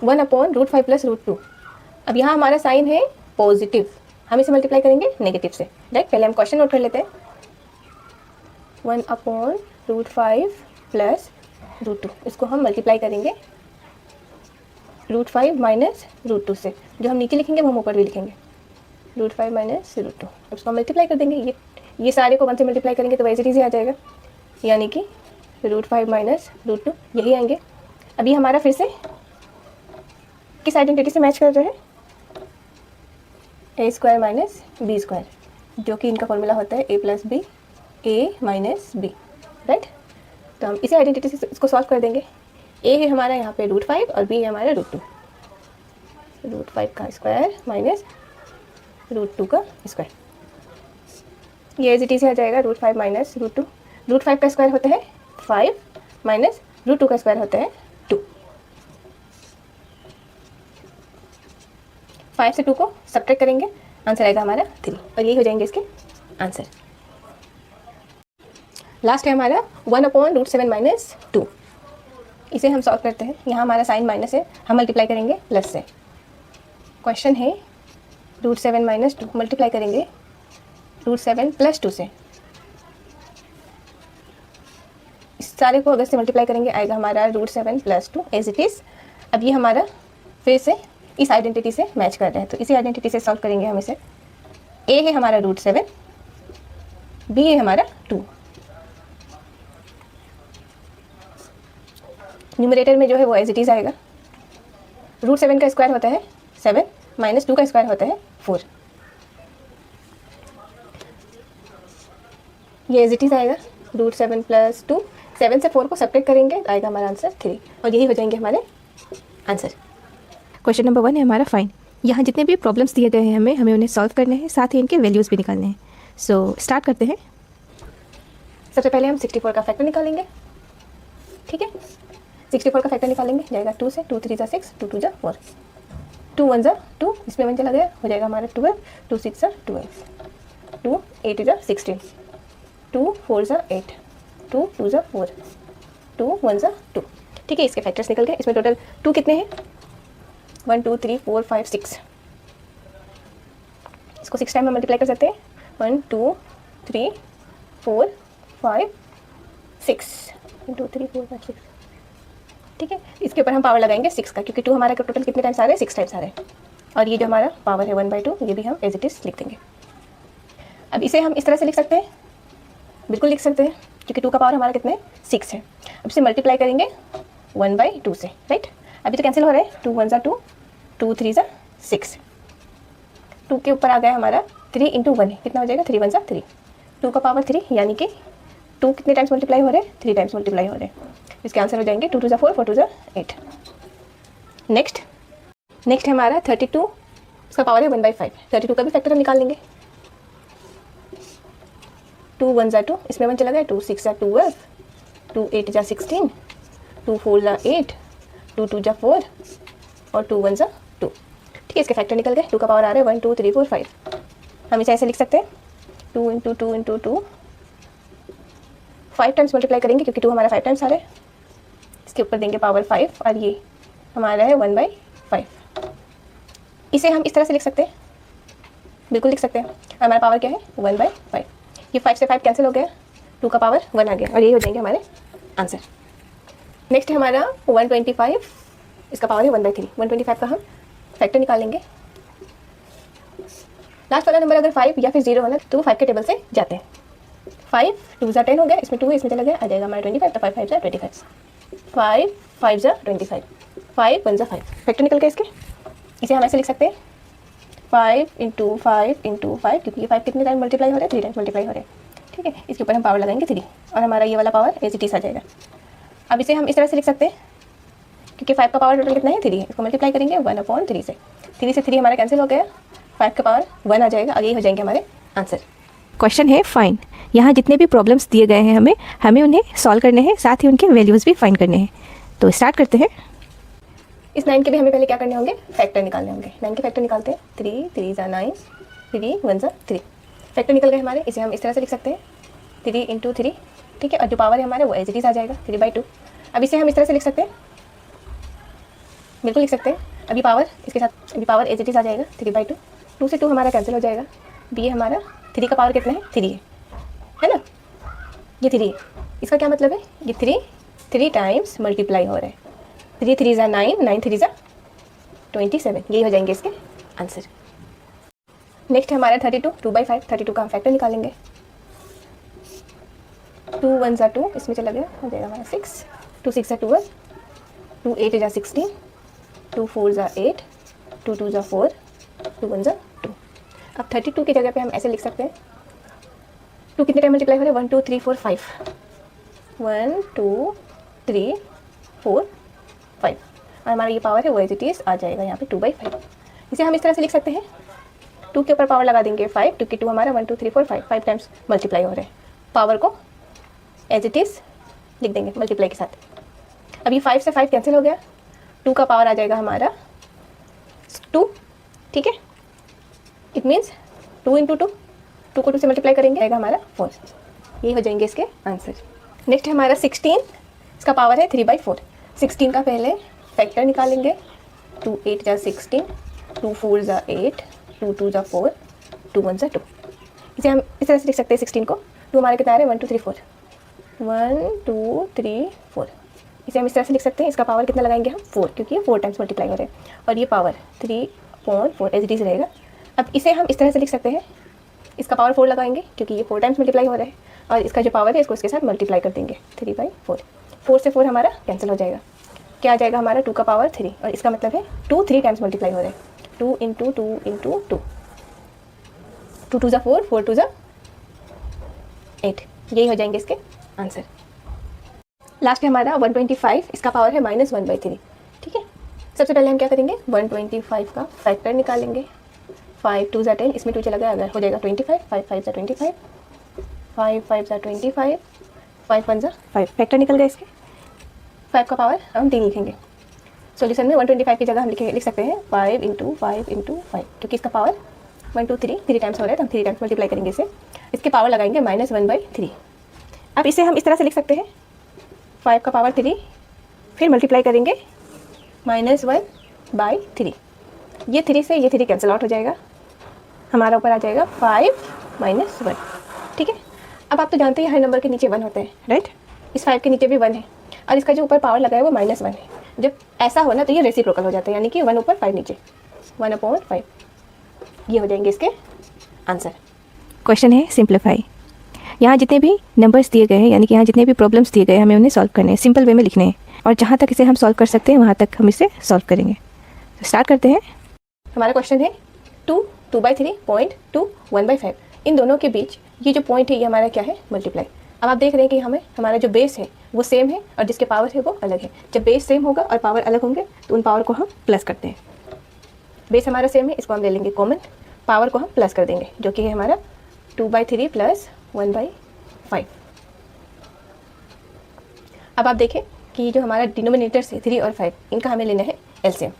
1/√5 प्लस √2। अब यहाँ हमारा साइन है पॉजिटिव, हम इसे मल्टीप्लाई करेंगे नेगेटिव से, राइट। पहले हम क्वेश्चन नोट कर लेते हैं, 1/√5 प्लस √2, इसको हम मल्टीप्लाई करेंगे √5 माइनस √2 से। जो हम नीचे लिखेंगे वो हम ऊपर भी लिखेंगे, √5 माइनस √2। अब इसको हम मल्टीप्लाई कर देंगे, ये सारे को 1 से मल्टीप्लाई करेंगे तो वैसे ही आ जाएगा, यानी कि √5 माइनस √2 यही आएंगे। अभी हमारा फिर से किस आइडेंटिटी से मैच कर रहे हैं, a² माइनस b², जो कि इनका फॉर्मूला होता है a plus b, a minus b, right. तो हम इसी आइडेंटिटी से इसको सॉल्व कर देंगे। a है हमारा यहाँ पे √5 और b है हमारा √2, √5 का स्क्वायर माइनस √2 का स्क्वायर। ये एज इट इज आ जाएगा √5 माइनस √2। √5 का स्क्वायर होता है 5 माइनस √2 का स्क्वायर होता है 2। 5 से 2 को सब्ट्रैक्ट करेंगे, आंसर आएगा हमारा 3, और यही हो जाएंगे इसके आंसर। लास्ट है हमारा 1/√7 माइनस 2। इसे हम सॉल्व करते हैं। यहाँ हमारा साइन माइनस है, हम मल्टीप्लाई करेंगे प्लस से। क्वेश्चन है √7 माइनस 2 मल्टीप्लाई करेंगे √7 प्लस 2 से, इस सारे को अगर से मल्टीप्लाई करेंगे आएगा हमारा √7 प्लस 2 एज इट इज़। अब ये हमारा फिर से इस आइडेंटिटी से मैच कर रहे हैं, तो इसी आइडेंटिटी से सॉल्व करेंगे हम इसे। ए है हमारा √7, बी है हमारा 2। न्यूमरेटर में जो है वो एज इट इज़ आएगा। √7 का स्क्वायर होता है 7 माइनस 2 का स्क्वायर होता है 4। ये एज इट इज़ आएगा √7 प्लस 2। 7 से 4 को सब्ट्रैक्ट करेंगे तो आएगा हमारा आंसर 3, और यही हो जाएंगे हमारे आंसर। क्वेश्चन नंबर 1 है हमारा फाइन। यहाँ जितने भी प्रॉब्लम्स दिए गए हैं हमें उन्हें सॉल्व करने हैं, साथ ही इनके वैल्यूज़ भी निकालने हैं। सो स्टार्ट करते हैं। सबसे पहले हम 64 का फैक्टर निकालेंगे। ठीक है, 64 का फैक्टर निकालेंगे, जाएगा 2 से, 2 3 ज़ा 6, 2 2 ज़ा 4, 2 1 ज़ा 2, इसमें 1 चला गया, हो जाएगा हमारा 12, 2 6 ज़ा 12, 2 8 ज़ा 16, 2 4 ज़ा 8, 2 2 ज़ा 4, 2 1 ज़ा 2। ठीक है, इसके फैक्टर्स निकल गए। इसमें टोटल 2 कितने हैं? 1 2 3 4 5 6। इसको 6 टाइम में मल्टीप्लाई कर सकते हैं। 1 2 3 4 5 6, 1 2 3 4 5 6। ठीक है, इसके ऊपर हम पावर लगाएंगे 6 का, क्योंकि 2 हमारा टोटल कितने टाइम्स आ रहे हैं? 6 टाइम्स आ रहे हैं। और ये जो हमारा पावर है 1/2, ये भी हम एज इट इज़ लिख देंगे। अब इसे हम इस तरह से लिख सकते हैं, बिल्कुल लिख सकते हैं, क्योंकि 2 का पावर हमारा कितने 6 है। अब इसे मल्टीप्लाई करेंगे 1/2 से, राइट। अभी तो कैंसिल हो रहा है, 2 1 ज़ा 2, 2 3 ज़ा 6, 2 के ऊपर आ गया हमारा 3 इंटू 1 है, कितना हो जाएगा? 3 1 ज़ा 3, 2 का पावर 3, यानी कि 2 कितने टाइम्स मल्टीप्लाई हो रहे हैं? 3 टाइम्स मल्टीप्लाई हो रहे हैं। इसके आंसर हो जाएंगे 2 2 ज़ा 4, 4 2 ज़ा 8। नेक्स्ट है हमारा 32, इसका पावर है 1/5। 32 का भी फैक्टर हम निकाल लेंगे। 2 1 ज़ा 2, इसमें 1 चला गया, 2 6 ज़ा 12, 2 8 ज़ा 16, 2 4 ज़ा 8, 2 2 ज़ा 4, और 2 1 ज़ा 2। ठीक है, इसके फैक्टर निकल गए। 2 का पावर आ रहा है 1 2 3 4 5। हम इसे ऐसे लिख सकते हैं, 2 इंटू 2 इंटू 2, 5 टाइम्स मल्टीप्लाई करेंगे, क्योंकि 2 हमारा 5 टाइम्स आ रहा है। इसके ऊपर देंगे पावर 5, और ये हमारा है 1/5। इसे हम इस तरह से लिख सकते हैं, बिल्कुल लिख सकते हैं। हमारा पावर क्या है? 1/5। ये 5 से 5 कैंसिल हो गया, 2 का पावर 1 आ गया, और यही हो जाएंगे हमारे आंसर। नेक्स्ट है हमारा 125, इसका पावर है 1/3। 125 का हम फैक्टर निकालेंगे। लास्ट वाला नंबर अगर 5 या फिर 0 होना तो 5 के टेबल से जाते हैं। 5 2 ज़ा 10 हो गया, इसमें 2 इसमें चला गया, आ जाएगा हमारा 25, तो 5 5 ज़ा 25, 5 5 ज़ा 25, 5 1 ज़ा 5। फैक्टर निकल गया इसके। इसे हम ऐसे लिख सकते हैं, 5 इंटू 5 इंटू 5, क्योंकि ये 5 कितने टाइम मल्टीप्लाई हो रहे हैं? 3 टाइम्स मल्टीप्लाई हो रहे हैं। ठीक है, इसके ऊपर हम पावर लगाएंगे 3, और हमारा ये वाला पावर एज इट इज़ आ जाएगा। अब इसे हम इस तरह से लिख सकते हैं, क्योंकि 5 का पावर टोटल कितना है? 3 है। इसको मल्टीप्लाई करेंगे 1/3 से, 3 से 3 हमारा कैंसिल हो गया, 5 का पावर 1 आ जाएगा, आगे हो जाएंगे हमारे आंसर। क्वेश्चन है फाइन। यहाँ जितने भी प्रॉब्लम्स दिए गए हैं हमें उन्हें सॉल्व करने हैं, साथ ही उनके वैल्यूज़ भी फाइंड करने हैं। तो स्टार्ट करते हैं। इस 9 के भी हमें पहले क्या करने होंगे? फैक्टर निकालने होंगे। 9 के फैक्टर निकालते हैं, 3 3 ज़ा 9, 3 1 ज़ा 3। फैक्टर निकल गए हमारे। इसे हम इस तरह से लिख सकते हैं, 3 इंटू 3। ठीक है, और जो पावर है हमारे वो एज इट इज़ आ जाएगा, 3/2। अब इसे हम इस तरह से लिख सकते हैं, बिल्कुल लिख सकते हैं। अभी पावर इसके साथ, अभी पावर एज इट इज़ आ जाएगा, 3/2। 2 से 2 हमारा कैंसिल हो जाएगा। बी हमारा 3 का पावर कितना है? 3 है ना, ये 3 है। इसका क्या मतलब है? ये 3 टाइम्स मल्टीप्लाई हो रहा है। 3 3 ज़ा 9, 9 3 ज़ा 27, यही हो जाएंगे इसके आंसर। नेक्स्ट है हमारा 32, 2/5। 32 का हम फैक्टर निकालेंगे। 2 1 ज़ा 2, इसमें चला गया, हो जाएगा हमारा 6, 2 6 ज़ा 12, 2 8 ज़ा 16, 2 4 ज़ा 8, 2 2 ज़ा 4, 2 1 ज़ा 2। अब 32 की जगह पे हम ऐसे लिख सकते हैं, 2 कितने टाइम मल्टीप्लाई हो रहे हैं? 1 2 3 4 5, 1 2 3 4 5, और हमारा ये पावर है वो एज इट इज़ आ जाएगा यहाँ पे 2/5। इसे हम इस तरह से लिख सकते हैं, 2 के ऊपर पावर लगा देंगे 5, क्योंकि 2 हमारा 1 2 3 4 5 टाइम्स मल्टीप्लाई हो रहे हैं। पावर को एज इट इज़ लिख देंगे मल्टीप्लाई के साथ। अभी 5 से 5 कैंसिल हो गया, 2 का पावर आ जाएगा हमारा 2। ठीक है, इट मीन्स 2 इंटू 2, 2 को 2 से मल्टीप्लाई करेंगे, आएगा हमारा 4। ये हो जाएंगे इसके आंसर। नेक्स्ट है हमारा 16, इसका पावर है 3/4। 16 का पहले फैक्टर निकालेंगे, 2 8 ज़ा 16, 2 4 ज़ा 8, 2 2 ज़ा 4, 2 1 ज़ा 2। इसे हम इस तरह से लिख सकते हैं 16 को। 2 हमारे कितना आ रहा है 1 2 3 4, 1 2 3 4। इसे हम इस तरह से लिख सकते हैं, इसका पावर कितना लगाएंगे हम 4, क्योंकि ये 4 टाइम्स मल्टीप्लाई हो रहे हैं, और ये पावर 3/4 एज इट इज़ रहेगा। अब इसे हम इस तरह से लिख सकते हैं, इसका पावर 4 लगाएंगे क्योंकि ये 4 टाइम्स मल्टीप्लाई हो रहा है, और इसका जो पावर है इसको इसके साथ मल्टीप्लाई कर देंगे 3/4। 4 से 4 हमारा कैंसिल हो जाएगा, क्या आ जाएगा हमारा 2 का पावर 3, और इसका मतलब है 2 3 टाइम्स मल्टीप्लाई हो रहे हैं, 2 × 2 × 2, 2 2 ज़ा 4, 4 2 ज़ा 8। यही हो जाएंगे इसके आंसर। लास्ट है हमारा 125, इसका पावर है -1/3। ठीक है, सबसे पहले हम क्या करेंगे 125 का फैक्टर निकालेंगे। 5 2 ज़ा 10, इसमें 2 चला गया, अगर हो जाएगा 25, 5 5 ज़ा 25, 5 5 ज़ा 25, 5 1 ज़ा 5, फैक्टर निकल गए इसके। 5 का पावर हम 3 लिखेंगे। सॉल्यूशन में 125 की जगह हम लिख सकते हैं 5 × 5 × 5, क्योंकि इसका पावर 1 2 3 टाइम्स हो रहा है, तो हम 3 टाइम्स मल्टीप्लाई करेंगे इसे, इसके पावर लगाएंगे -1/3। अब इसे हम इस तरह से लिख सकते हैं 5 का पावर 3, फिर मल्टीप्लाई करेंगे -1/3। ये 3 से ये 3 कैंसिल आउट हो जाएगा, हमारा ऊपर आ जाएगा 5 - 1। ठीक है, अब आप तो जानते हैं हर नंबर के नीचे 1 होते हैं, राइट। इस 5 के नीचे भी 1 है, और इसका जो ऊपर पावर लगा है वो -1 है। जब ऐसा हो ना तो ये रेसिप्रोकल हो जाता है, यानी कि 1 ऊपर 5 नीचे, 1/5। ये हो जाएंगे इसके आंसर। क्वेश्चन है सिंप्लीफाई। यहाँ जितने भी नंबर्स दिए गए हैं, यानी कि यहाँ जितने भी प्रॉब्लम्स दिए गए हैं, हमें उन्हें सॉल्व करने हैं, सिंपल वे में लिखने हैं, और जहाँ तक इसे हम सॉल्व कर सकते हैं वहाँ तक हम इसे सॉल्व करेंगे। तो स्टार्ट करते हैं। हमारा क्वेश्चन है 2 2/3 पॉइंट 2 1/5, इन दोनों के बीच ये जो पॉइंट है ये हमारा क्या है मल्टीप्लाई। अब आप देख रहे हैं कि हमें हमारा जो बेस है वो सेम है और जिसके पावर है वो अलग है। जब बेस सेम होगा और पावर अलग होंगे तो उन पावर को हम प्लस करते हैं। बेस हमारा सेम है, इसको हम ले लेंगे कॉमन, पावर को हम प्लस कर देंगे, जो कि है हमारा 2/3 + 1/5। अब आप देखें कि जो हमारा डिनोमिनेटर्स है 3 और 5, इनका हमें लेना है एलसीएम।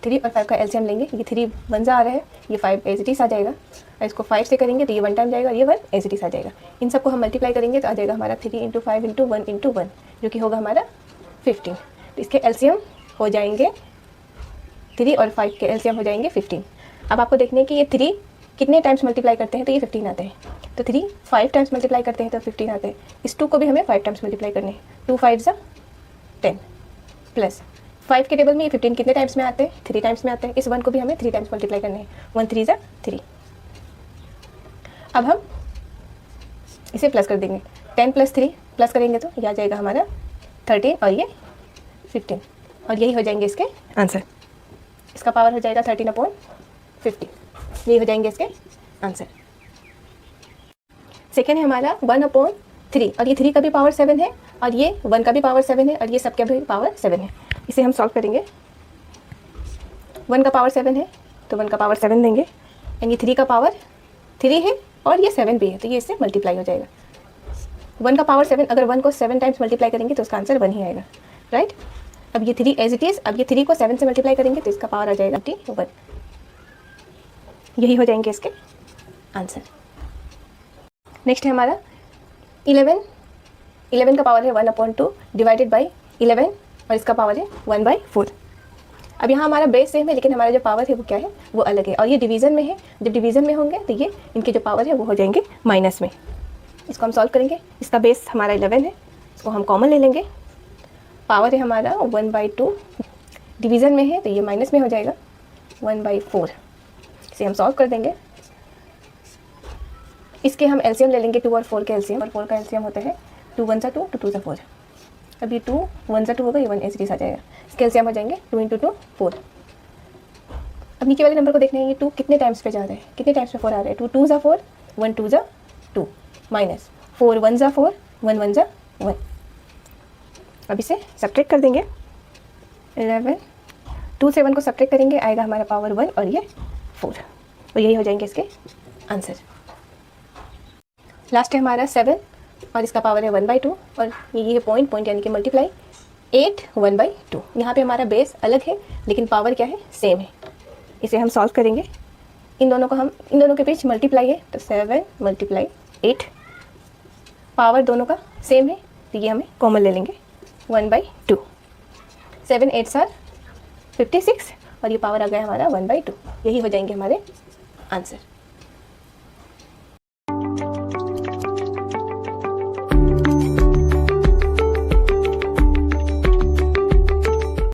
3 और 5 का एलसीएम लेंगे, ये 3 1 जा आ रहा है, ये 5 एज इट इज आ जाएगा, और इसको 5 से करेंगे तो ये 1 टाइम जाएगा और ये 1 एज इट इज आ जाएगा। इन सबको हम मल्टीप्लाई करेंगे तो आ जाएगा हमारा 3 × 5 × 1 × 1, जो कि होगा हमारा 15। तो इसके एलसीएम हो जाएंगे 3 और 5 के एलसीएम हो जाएंगे 15। अब आपको देखने कि ये 3 कितने टाइम्स मल्टीप्लाई करते हैं तो ये 15 आते हैं, तो 3 5 टाइम्स मल्टीप्लाई करते हैं तो 15 आते हैं। इस 2 को भी हमें 5 टाइम्स मल्टीप्लाई करने हैं, 2 5 ज़ा 10 प्लस 5 के टेबल में ये 15 कितने टाइम्स में आते हैं 3 टाइम्स में आते हैं। इस 1 को भी हमें 3 टाइम्स मल्टीप्लाई करने हैं, 1 3 ज़ा 3। अब हम इसे प्लस कर देंगे, 10 + 3 प्लस करेंगे तो यह आ जाएगा हमारा 13 और ये 15, और यही हो जाएंगे इसके आंसर। इसका पावर हो जाएगा 13/50, यही हो जाएंगे इसके आंसर। सेकेंड है हमारा 1/3, और ये 3 का भी पावर 7 है, और ये 1 का भी पावर 7 है, और ये सब का भी पावर 7 है। इसे हम सॉल्व करेंगे। 1 का पावर 7 है तो 1 का पावर 7 देंगे, एंड ये 3 का पावर 3 है और ये 7 भी है, तो ये इससे मल्टीप्लाई हो जाएगा। 1 का पावर 7, अगर 1 को 7 टाइम्स मल्टीप्लाई करेंगे तो उसका आंसर 1 ही आएगा, राइट। अब ये 3 एज इट इज़, अब ये 3 को 7 से मल्टीप्लाई करेंगे तो इसका पावर आ जाएगा 1। यही हो जाएंगे इसके आंसर। नेक्स्ट है हमारा 11 का पावर है 1/2 डिवाइडेड बाई 11, और इसका पावर है 1/4। अब यहाँ हमारा बेस सेम है, लेकिन हमारा जो पावर है वो क्या है वो अलग है, और ये डिवीज़न में है। जब डिवीज़न में होंगे तो ये इनके जो पावर है वो हो जाएंगे माइनस में। इसको हम सॉल्व करेंगे। इसका बेस हमारा 11 है, इसको हम कॉमन ले लेंगे। पावर है हमारा 1/2, डिवीज़न में है तो ये माइनस में हो जाएगा 1/4। इसे हम सॉल्व कर देंगे। इसके हम एलसीएम ले लेंगे, 2 और 4 के एलसीएम, और 4 का एलसीएम होता है 2 1 ज़ा 2, 2 2 ज़ा 4। अब ये 2 1 ज़ा 2 होगा, ये 1 एज इट इज़ आ जाएगा। इसके एलसीएम हो जाएंगे 2 × 2 4। अब नीचे वाले नंबर को देखना है, ये 2 कितने टाइम्स पे जा रहा है, कितने टाइम्स पे 4 आ रहा है। 2 2 ज़ा 4, 1 2 ज़ा 2, माइनस 4 1 ज़ा 4, 1 1 ज़ा 1। अब इसे सब्ट्रैक्ट कर देंगे। 11, 2 से 1 को सब्ट्रैक्ट करेंगे, आएगा हमारा पावर 1 और ये 4, और यही हो जाएंगे इसके आंसर। लास्ट है हमारा 7, और इसका पावर है 1/2, और ये है पॉइंट यानी कि मल्टीप्लाई 8 1/2। यहाँ पे हमारा बेस अलग है लेकिन पावर क्या है सेम है। इसे हम सॉल्व करेंगे। इन दोनों के बीच मल्टीप्लाई है, तो 7 × 8, पावर दोनों का सेम है तो ये हमें कॉमन ले लेंगे 1/2। 7 8 × 56, और ये पावर आ गया हमारा 1/2। यही हो जाएंगे हमारे आंसर।